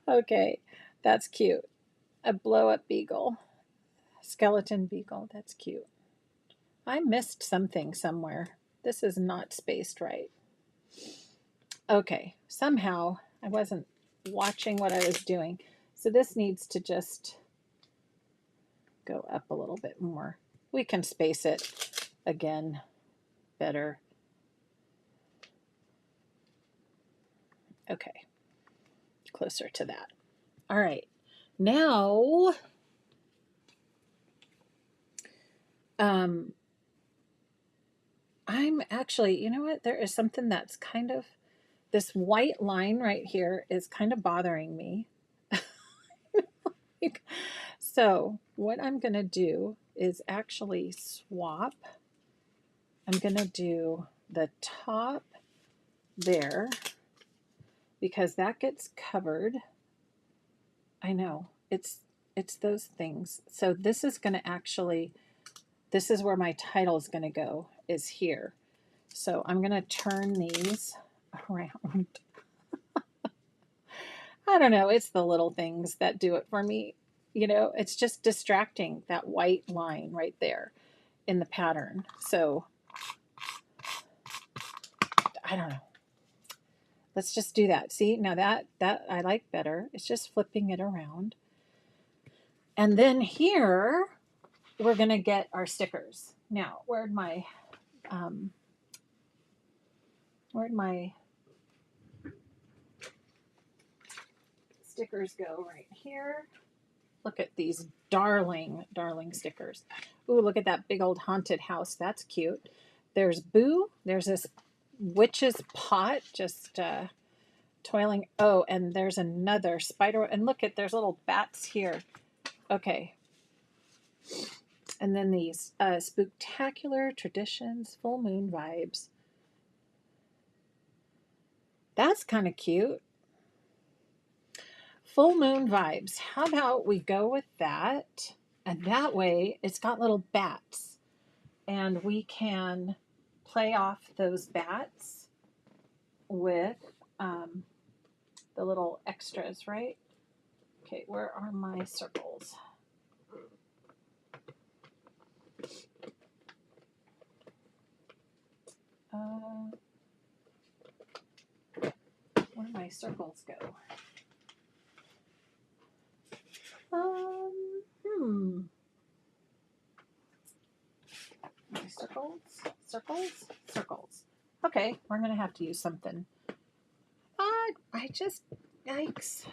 Okay, that's cute. A blow up beagle. Skeleton beagle, that's cute. I missed something somewhere. This is not spaced right. Okay, somehow I wasn't watching what I was doing. So this needs to just go up a little bit more. We can space it again better. Okay, closer to that. All right, now I'm actually, you know what? There is something that's kind of, this white line right here is kind of bothering me. So what I'm going to do is actually swap. I'm going to do the top there because that gets covered. I know, it's those things. So this is going to actually, this is where my title is going to go, is here. So I'm going to turn these around. I don't know, it's the little things that do it for me. It's just distracting, that white line right there in the pattern. So I don't know. Let's just do that. See, now that I like better. It's just flipping it around. And then here, we're going to get our stickers. Now, where'd my stickers go? Right here. Look at these darling, darling stickers. Ooh, look at that big old haunted house. That's cute. There's Boo. There's this witch's pot just toiling. Oh, and there's another spider. And look at, there's little bats here. Okay. And then these spooktacular traditions, full moon vibes. That's kind of cute. Full moon vibes. How about we go with that? And that way it's got little bats and we can play off those bats with the little extras, right? Okay, where are my circles? Where do my circles go? My circles. Okay, we're gonna have to use something. Yikes.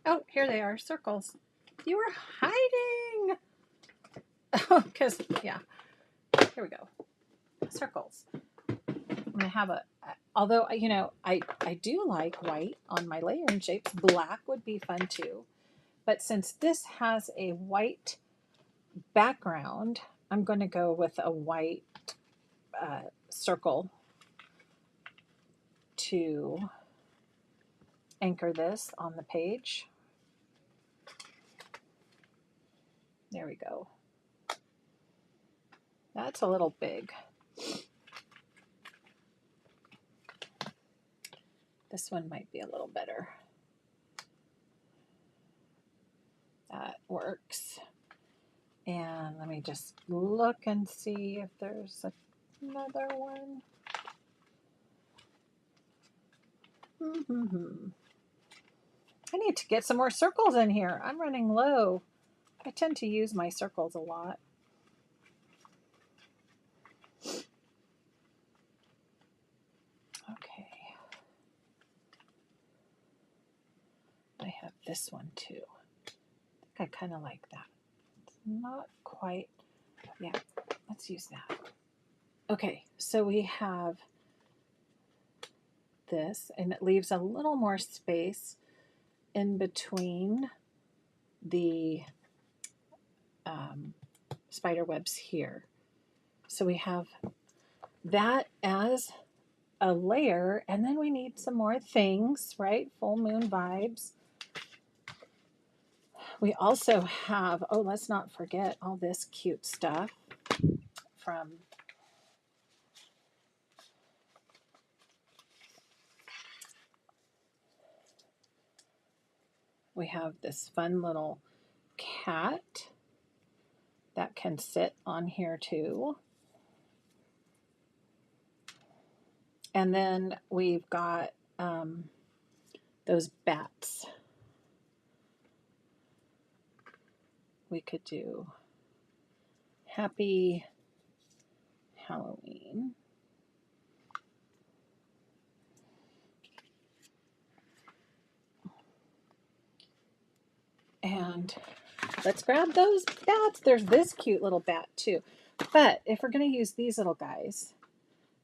Oh, here they are, circles. You were hiding. Oh, because, yeah, here we go. Circles. I'm gonna have although, I do like white on my layering shapes. Black would be fun too. But since this has a white background, I'm going to go with a white circle to anchor this on the page. There we go. That's a little big. This one might be a little better. That works. And let me just look and see if there's another one. I need to get some more circles in here. I'm running low. I tend to use my circles a lot. Okay. I have this one too. I think I kind of like that. It's not quite. Yeah, let's use that. Okay, so we have this, and it leaves a little more space in between the spider webs here. So we have that as a layer, and then we need some more things, right? Full moon vibes. We also have, oh, let's not forget all this cute stuff from we have this fun little cat that can sit on here too. And then we've got those bats. We could do Happy Halloween. And let's grab those bats. There's this cute little bat too. But if we're going to use these little guys,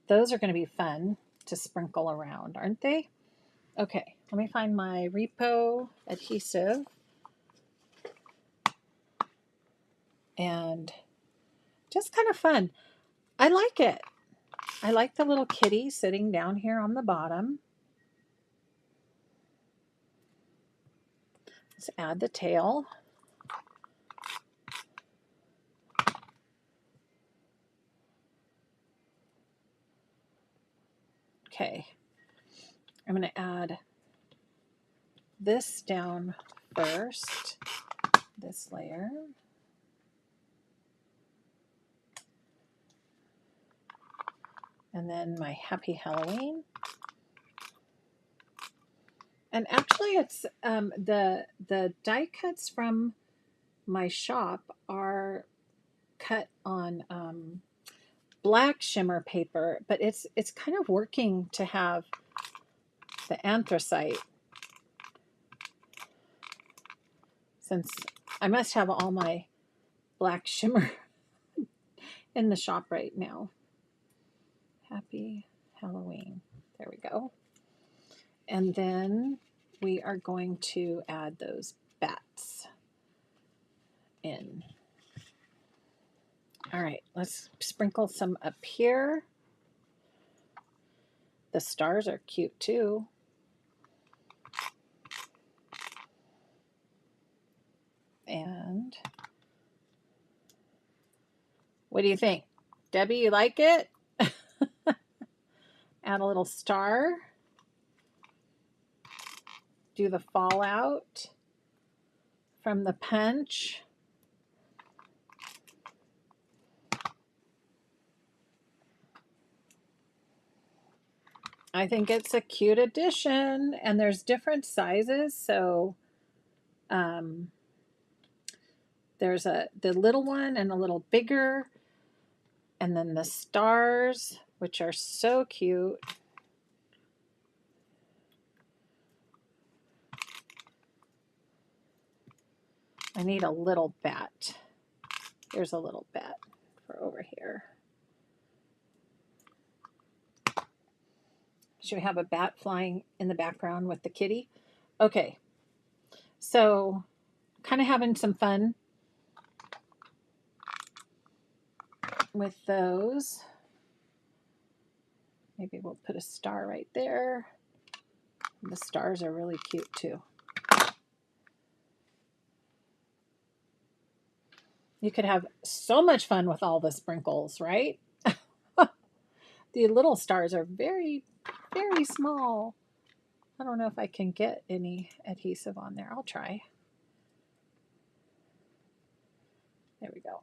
those are going to be fun to sprinkle around, aren't they? Okay, let me find my repo adhesive. And just kind of fun. I like it. I like the little kitty sitting down here on the bottom. Let's add the tail. Okay, I'm going to add this down first, this layer. And then my Happy Halloween. And actually it's the die cuts from my shop are cut on black shimmer paper, but it's kind of working to have the anthracite, since I must have all my black shimmer in the shop right now. Happy Halloween. There we go. And then we are going to add those bats in. All right, let's sprinkle some up here. The stars are cute too. And what do you think? Debbie, you like it? Add a little star. Do the fallout from the punch. I think it's a cute addition, and there's different sizes. So there's the little one and a little bigger, and then the stars, which are so cute. I need a little bat. Here's a little bat for over here. Should we have a bat flying in the background with the kitty? Okay, so kind of having some fun with those. Maybe we'll put a star right there. The stars are really cute too. You could have so much fun with all the sprinkles, right? The little stars are very, very small. I don't know if I can get any adhesive on there. I'll try. There we go.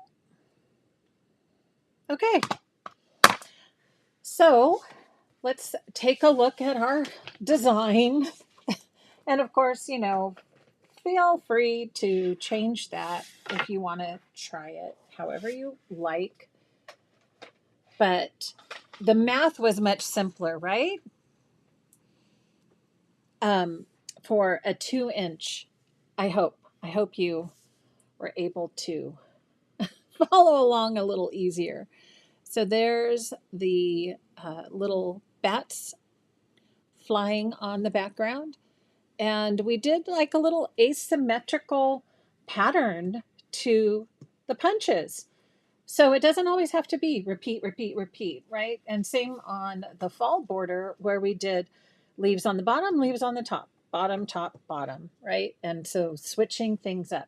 Okay. So let's take a look at our design. And of course, you know, feel free to change that if you want to try it however you like. But the math was much simpler, right? For a 2-inch, I hope you were able to follow along a little easier. So there's the little bats flying on the background. And we did like a little asymmetrical pattern to the punches. So it doesn't always have to be repeat, repeat, repeat, right? And same on the fall border where we did leaves on the bottom, leaves on the top, bottom, top, bottom, right? And so switching things up.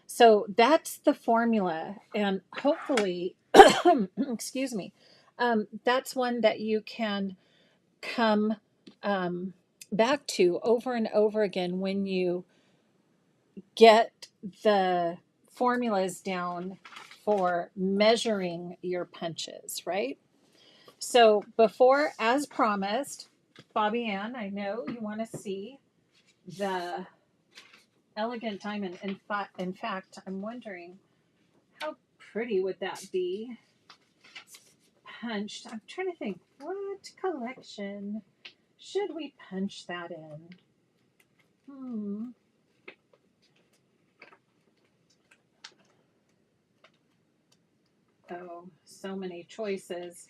So that's the formula. And hopefully, excuse me, that's one that you can come back to over and over again when you get the formulas down for measuring your punches, right? So before, as promised, Bobby Ann, I know you want to see the elegant diamond. In fact, I'm wondering how pretty would that be punched. I'm trying to think, what collection should we punch that in? Oh, so many choices.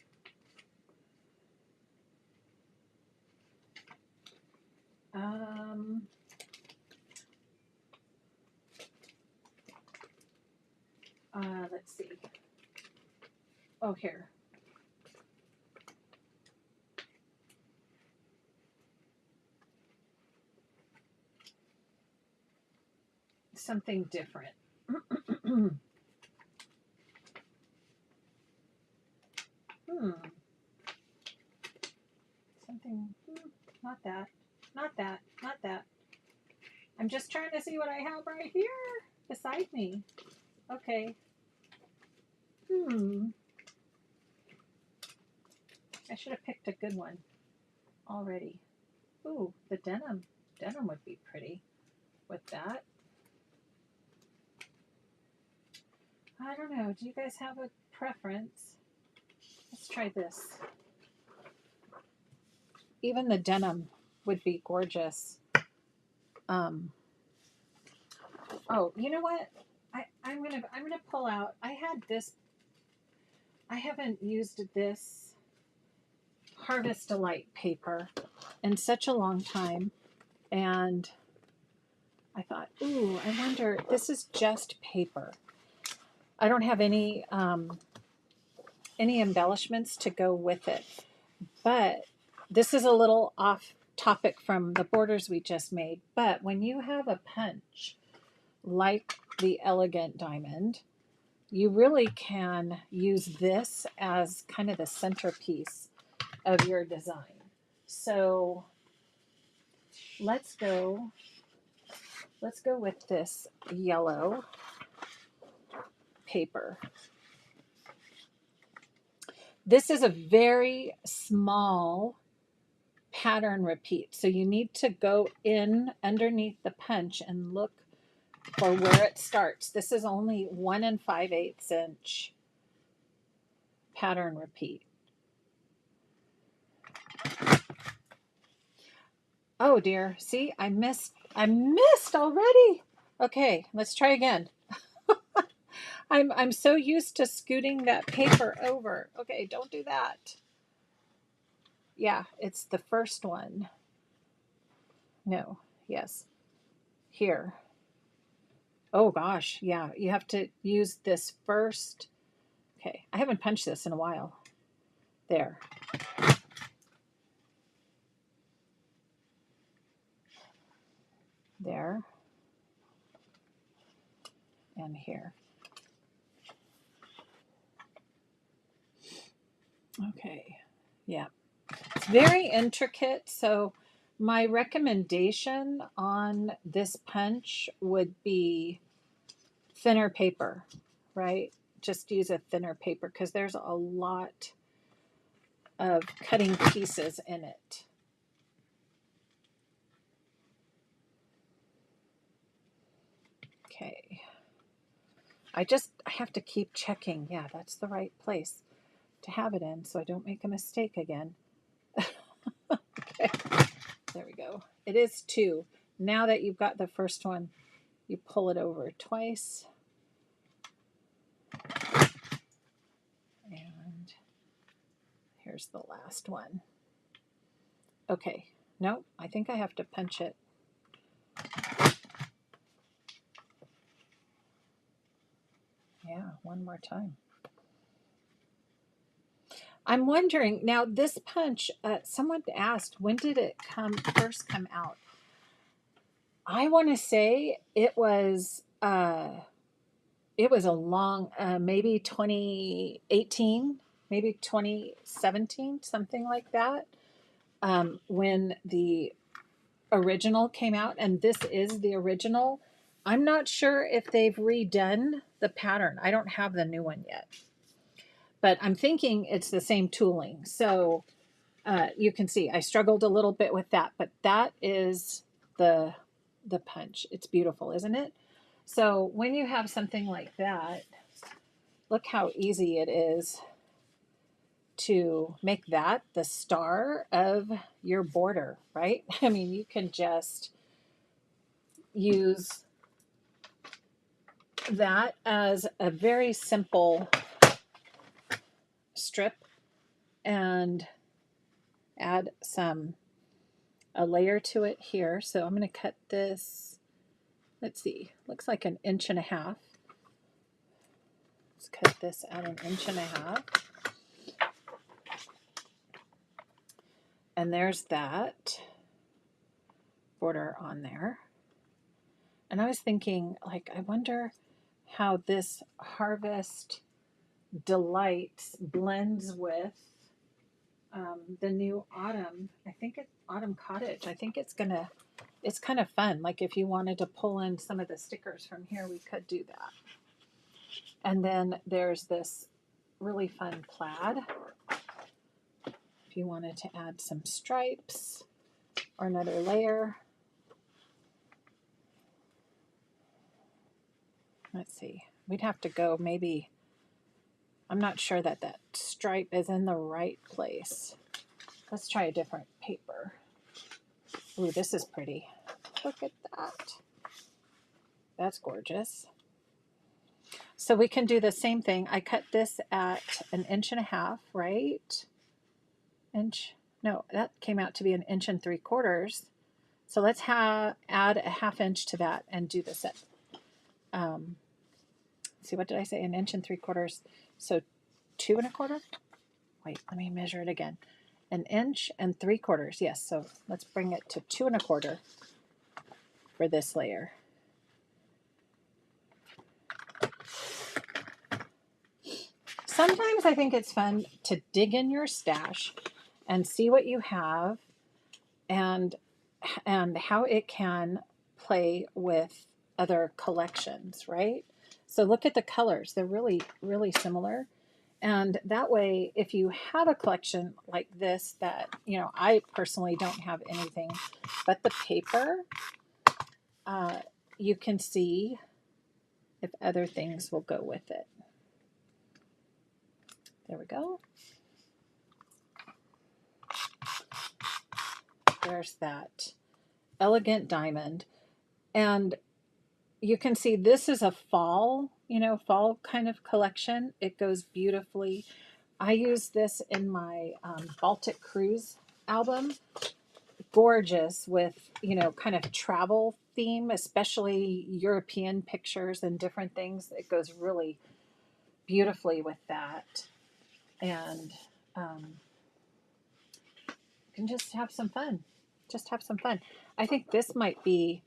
Let's see. Oh, here. Something different. Something, not that, not that, not that. I'm just trying to see what I have right here beside me. Okay. I should have picked a good one already. Ooh, the denim. Denim would be pretty with that. I don't know. Do you guys have a preference? Let's try this. Even the denim would be gorgeous. Oh, you know what? I'm gonna pull out. I had this. I haven't used this Harvest Delight paper in such a long time, and I thought, ooh, I wonder. This is just paper. I don't have any embellishments to go with it, but this is a little off topic from the borders we just made. But when you have a punch like the elegant diamond, you really can use this as kind of the centerpiece of your design. So let's go with this yellow paper. This is a very small pattern repeat. So you need to go in underneath the punch and look for where it starts. This is only 1 5/8 inch pattern repeat. Oh dear, see, I missed already. Okay, let's try again. I'm so used to scooting that paper over. Okay, don't do that. Yeah, it's the first one. No, yes. Here. Oh gosh, yeah, you have to use this first. Okay, I haven't punched this in a while. There. There. And here. Okay, yeah. It's very intricate, so my recommendation on this punch would be thinner paper, right? Just use a thinner paper because there's a lot of cutting pieces in it. Okay. I have to keep checking. Yeah, that's the right place to have it in so I don't make a mistake again. Okay. There we go. It is 2. Now that you've got the first one, you pull it over twice. And here's the last one. Okay. No, I think I have to punch it. Yeah, one more time. I'm wondering now. This punch, someone asked, when did it first come out? I want to say it was a long, maybe 2018, maybe 2017, something like that, when the original came out, and this is the original. I'm not sure if they've redone the pattern. I don't have the new one yet, but I'm thinking it's the same tooling. So you can see I struggled a little bit with that, but that is the punch. It's beautiful, isn't it? So when you have something like that, look how easy it is to make that the star of your border, right? I mean, you can just use that as a very simple strip and add a layer to it here. So I'm going to cut this, let's see, looks like 1.5 inches. Let's cut this at 1.5 inches. And there's that border on there. And I was thinking, like, I wonder how this Harvest Delights blends with the new Autumn. I think it's Autumn Cottage. I think it's kind of fun. Like if you wanted to pull in some of the stickers from here, we could do that. And then there's this really fun plaid. If you wanted to add some stripes or another layer. Let's see. We'd have to go maybe, I'm not sure that stripe is in the right place. Let's try a different paper. Ooh, this is pretty. Look at that. That's gorgeous. So we can do the same thing. I cut this at 1.5 inches, right? No, that came out to be 1 3/4 inches. So let's add a 1/2 inch to that and do this at, see, what did I say? 1 3/4 inches. So 2 1/4. Wait, let me measure it again. 1 3/4 inches. Yes. So let's bring it to 2 1/4 for this layer. sometimes I think it's fun to dig in your stash and see what you have and how it can play with other collections, right? So look at the colors. They're really, really similar. And that way, if you have a collection like this that, you know, I personally don't have anything but the paper, uh, you can see if other things will go with it. There we go. There's that elegant diamond. And you can see this is a fall, you know, fall kind of collection. It goes beautifully. I use this in my Baltic Cruise album. Gorgeous with, you know, kind of travel theme, especially European pictures and different things. It goes really beautifully with that. And you can just have some fun. Just have some fun. I think this might be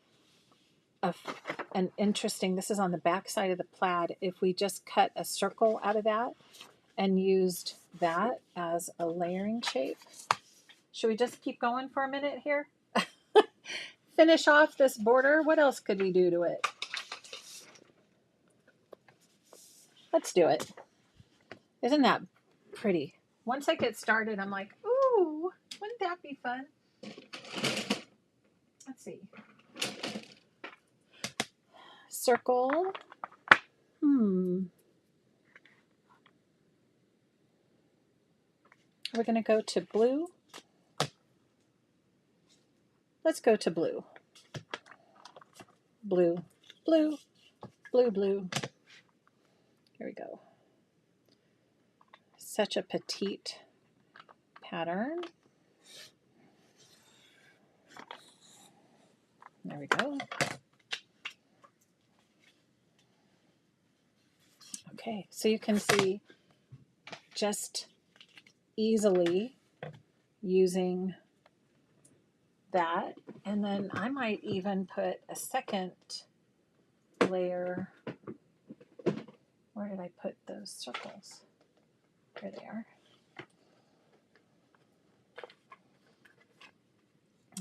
an interesting, this is on the back side of the plaid. If we just cut a circle out of that and used that as a layering shape. Should we just keep going for a minute here? Finish off this border. What else could we do to it? Let's do it. Isn't that pretty? Once I get started, I'm like, ooh, wouldn't that be fun? Let's see. Circle. We're going to go to blue. Let's go to blue. Blue, blue, blue, blue. Here we go. Such a petite pattern. There we go. Okay, so you can see just easily using that. And then I might even put a second layer. Where did I put those circles? There they are.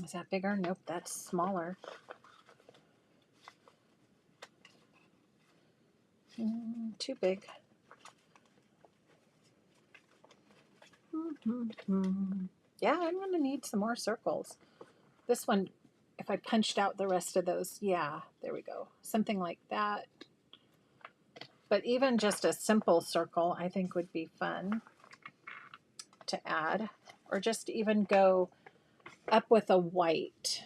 Is that bigger? Nope, that's smaller. Too big. Yeah, I'm going to need some more circles. This one, if I punched out the rest of those, yeah, there we go. Something like that. But even just a simple circle, I think would be fun to add. Or just even go up with a white.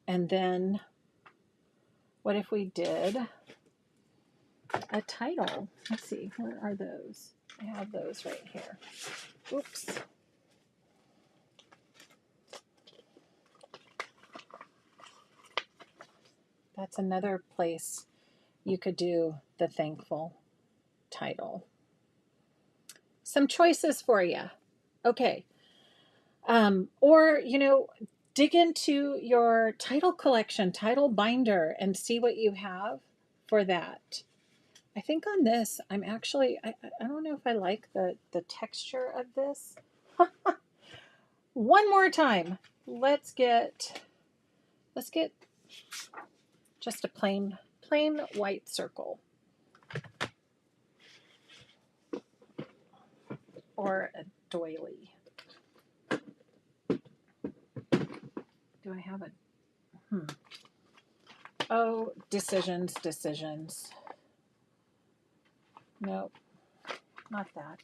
And then what if we did a title? Let's see, where are those? I have those right here. Oops. That's another place you could do the thankful title. Some choices for you. Okay. Or, you know, dig into your title collection, title binder, and see what you have for that. I think on this, I'm actually, I don't know if I like the texture of this. One more time. Let's get just a plain white circle. Or a doily. Do I have a, Oh, decisions. Nope, not that.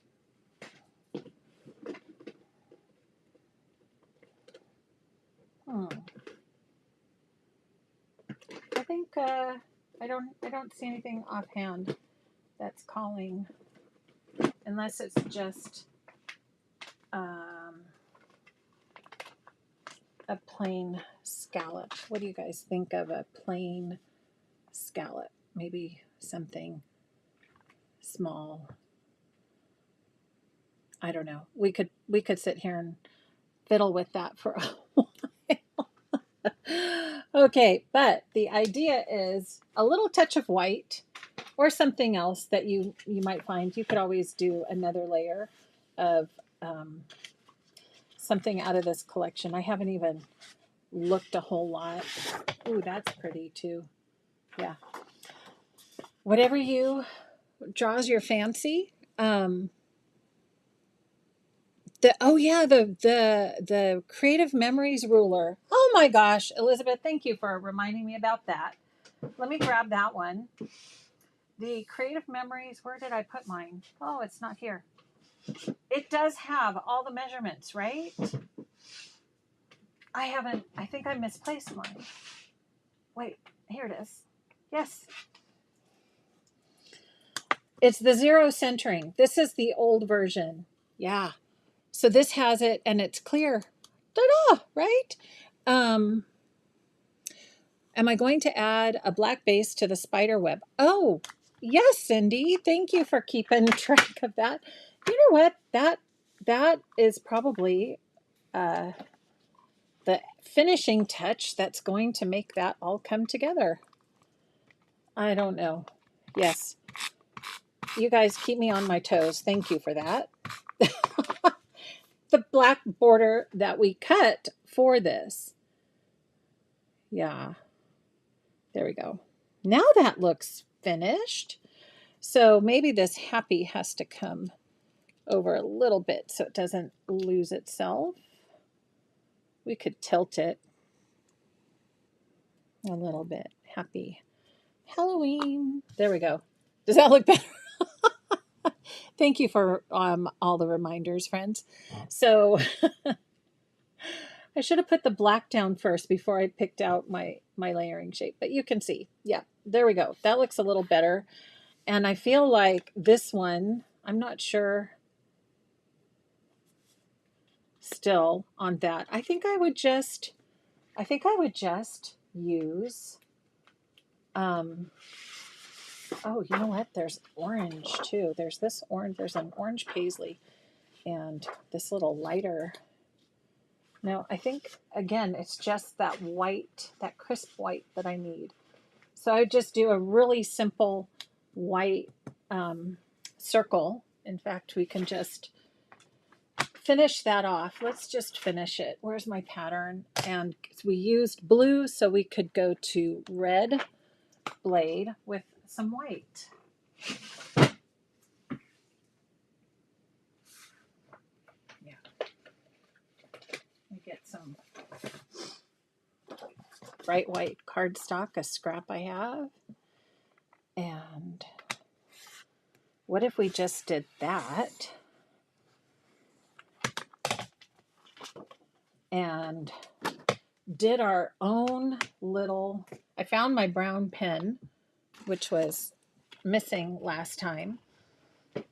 I think I don't see anything offhand that's calling, unless it's just a plain scallop. What do you guys think of a plain scallop? Maybe something small. I don't know. We could sit here and fiddle with that for a while. Okay, but the idea is a little touch of white or something else that you might find. You could always do another layer of something out of this collection. I haven't even looked a whole lot. Ooh, that's pretty too. Yeah. Whatever you draws your fancy. The Creative Memories ruler. Oh my gosh, Elizabeth, thank you for reminding me about that. Let me grab that one. The Creative Memories, where did I put mine? Oh, it's not here. It does have all the measurements, right? I think I misplaced mine. Wait, here it is. Yes. It's the zero centering. This is the old version. Yeah. So this has it and it's clear. Ta-da, right? Um, am I going to add a black base to the spider web? Oh, yes, Cindy. Thank you for keeping track of that. You know what? That is probably the finishing touch that's going to make that all come together. I don't know. Yes. You guys keep me on my toes. Thank you for that. The black border that we cut for this. Yeah. There we go. Now that looks finished. So maybe this happy has to come over a little bit so it doesn't lose itself. We could tilt it a little bit. Happy Halloween. There we go. Does that look better? Thank you for all the reminders, friends. So I should have put the black down first before I picked out my layering shape, but you can see. Yeah, there we go. That looks a little better. And I feel like this one, I'm not sure still on that. I think I would just use, oh, you know what? There's orange too. There's this orange, there's an orange paisley and this little lighter. No, I think, again, it's just that white, that crisp white that I need. So I would just do a really simple white circle. In fact, we can just finish that off. Let's just finish it. Where's my pattern? And we used blue, so we could go to red blade with some white. Yeah. We get some bright white cardstock, a scrap I have. And what if we just did that? And did our own little, I found my brown pen, which was missing last time. And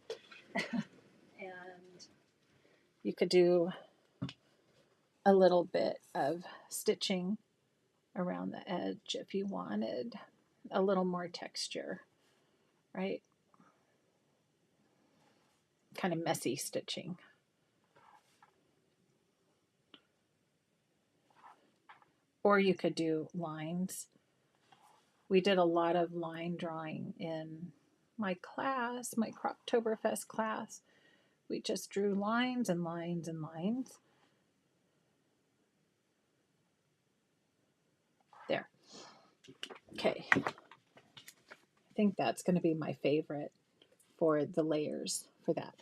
you could do a little bit of stitching around the edge if you wanted a little more texture, right? Kind of messy stitching. Or you could do lines. We did a lot of line drawing in my class, my Croptoberfest class. We just drew lines and lines and lines. There. Okay. I think that's going to be my favorite for the layers for that.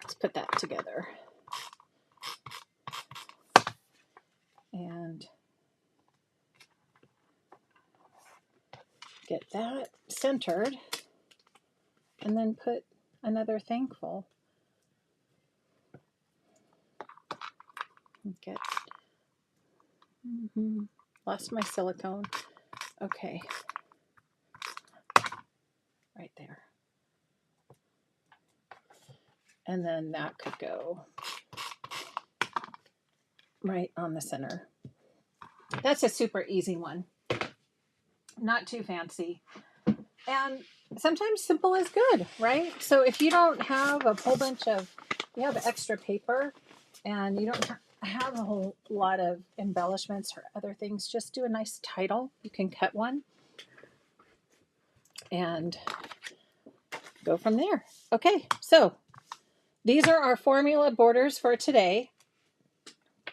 Let's put that together. And get that centered. And then put another thankful. Get lost my silicone. Okay. Right there. And then that could go right on the center. That's a super easy one. Not too fancy. And sometimes simple is good, right? So if you don't have a whole bunch of, you have extra paper and you don't have a whole lot of embellishments or other things, just do a nice title. You can cut one and go from there. Okay, so these are our formula borders for today.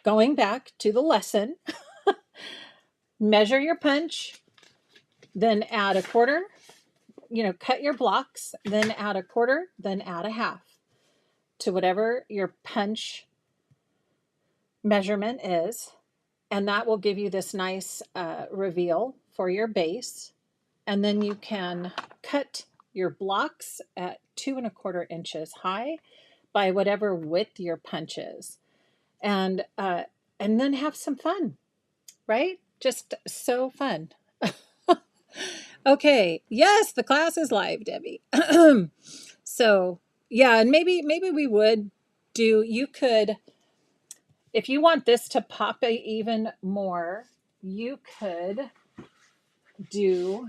Going back to the lesson, measure your punch, then add a quarter, cut your blocks, then add a quarter, then add a half to whatever your punch measurement is. And that will give you this nice reveal for your base. And then you can cut your blocks at 2¼ inches high by whatever width your punch is. And then have some fun, right? Just so fun. Okay, yes, the class is live, Debbie. So yeah, and maybe we would do, you could, if you want this to pop even more, you could do,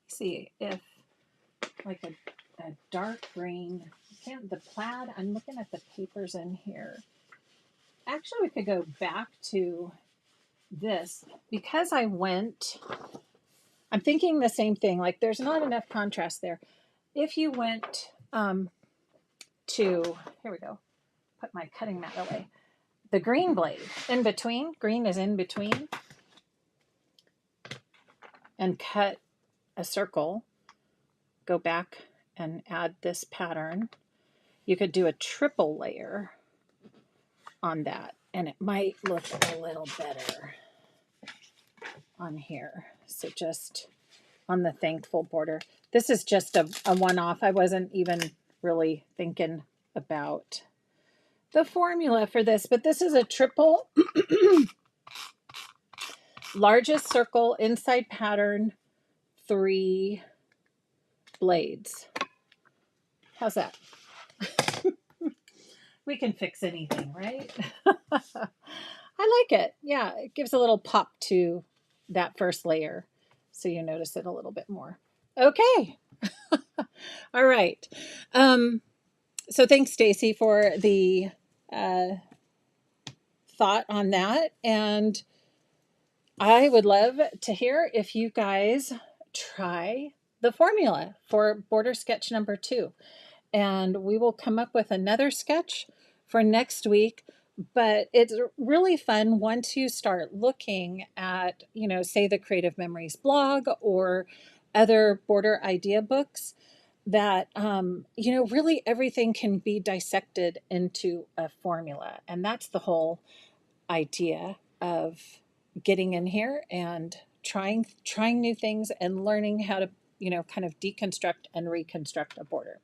see if like a dark green, the plaid, I'm looking at the papers in here. Actually, we could go back to this because I'm thinking the same thing, like there's not enough contrast there. If you went to, here we go, put my cutting mat away, the green blade in between, green is in between, and cut a circle, go back and add this pattern. You could do a triple layer on that and it might look a little better on here. So just on the thankful border. This is just a one-off. I wasn't even really thinking about the formula for this, but this is a triple largest circle inside pattern, 3 blades. How's that? We can fix anything, right? I like it. Yeah, it gives a little pop to that first layer, so you notice it a little bit more. Okay. All right. So thanks, Stacy, for the thought on that. And I would love to hear if you guys try the formula for border sketch number 2. And we will come up with another sketch for next week. But it's really fun once you start looking at, say the Creative Memories blog or other border idea books, that, really everything can be dissected into a formula. And that's the whole idea of getting in here and trying new things and learning how to, kind of deconstruct and reconstruct a border.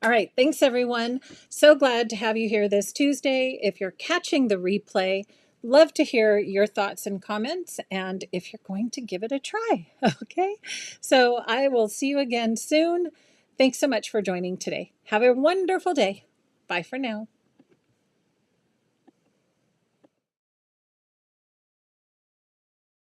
All right. Thanks, everyone. So glad to have you here this Tuesday. If you're catching the replay, love to hear your thoughts and comments, and if you're going to give it a try. Okay. So I will see you again soon. Thanks so much for joining today. Have a wonderful day. Bye for now.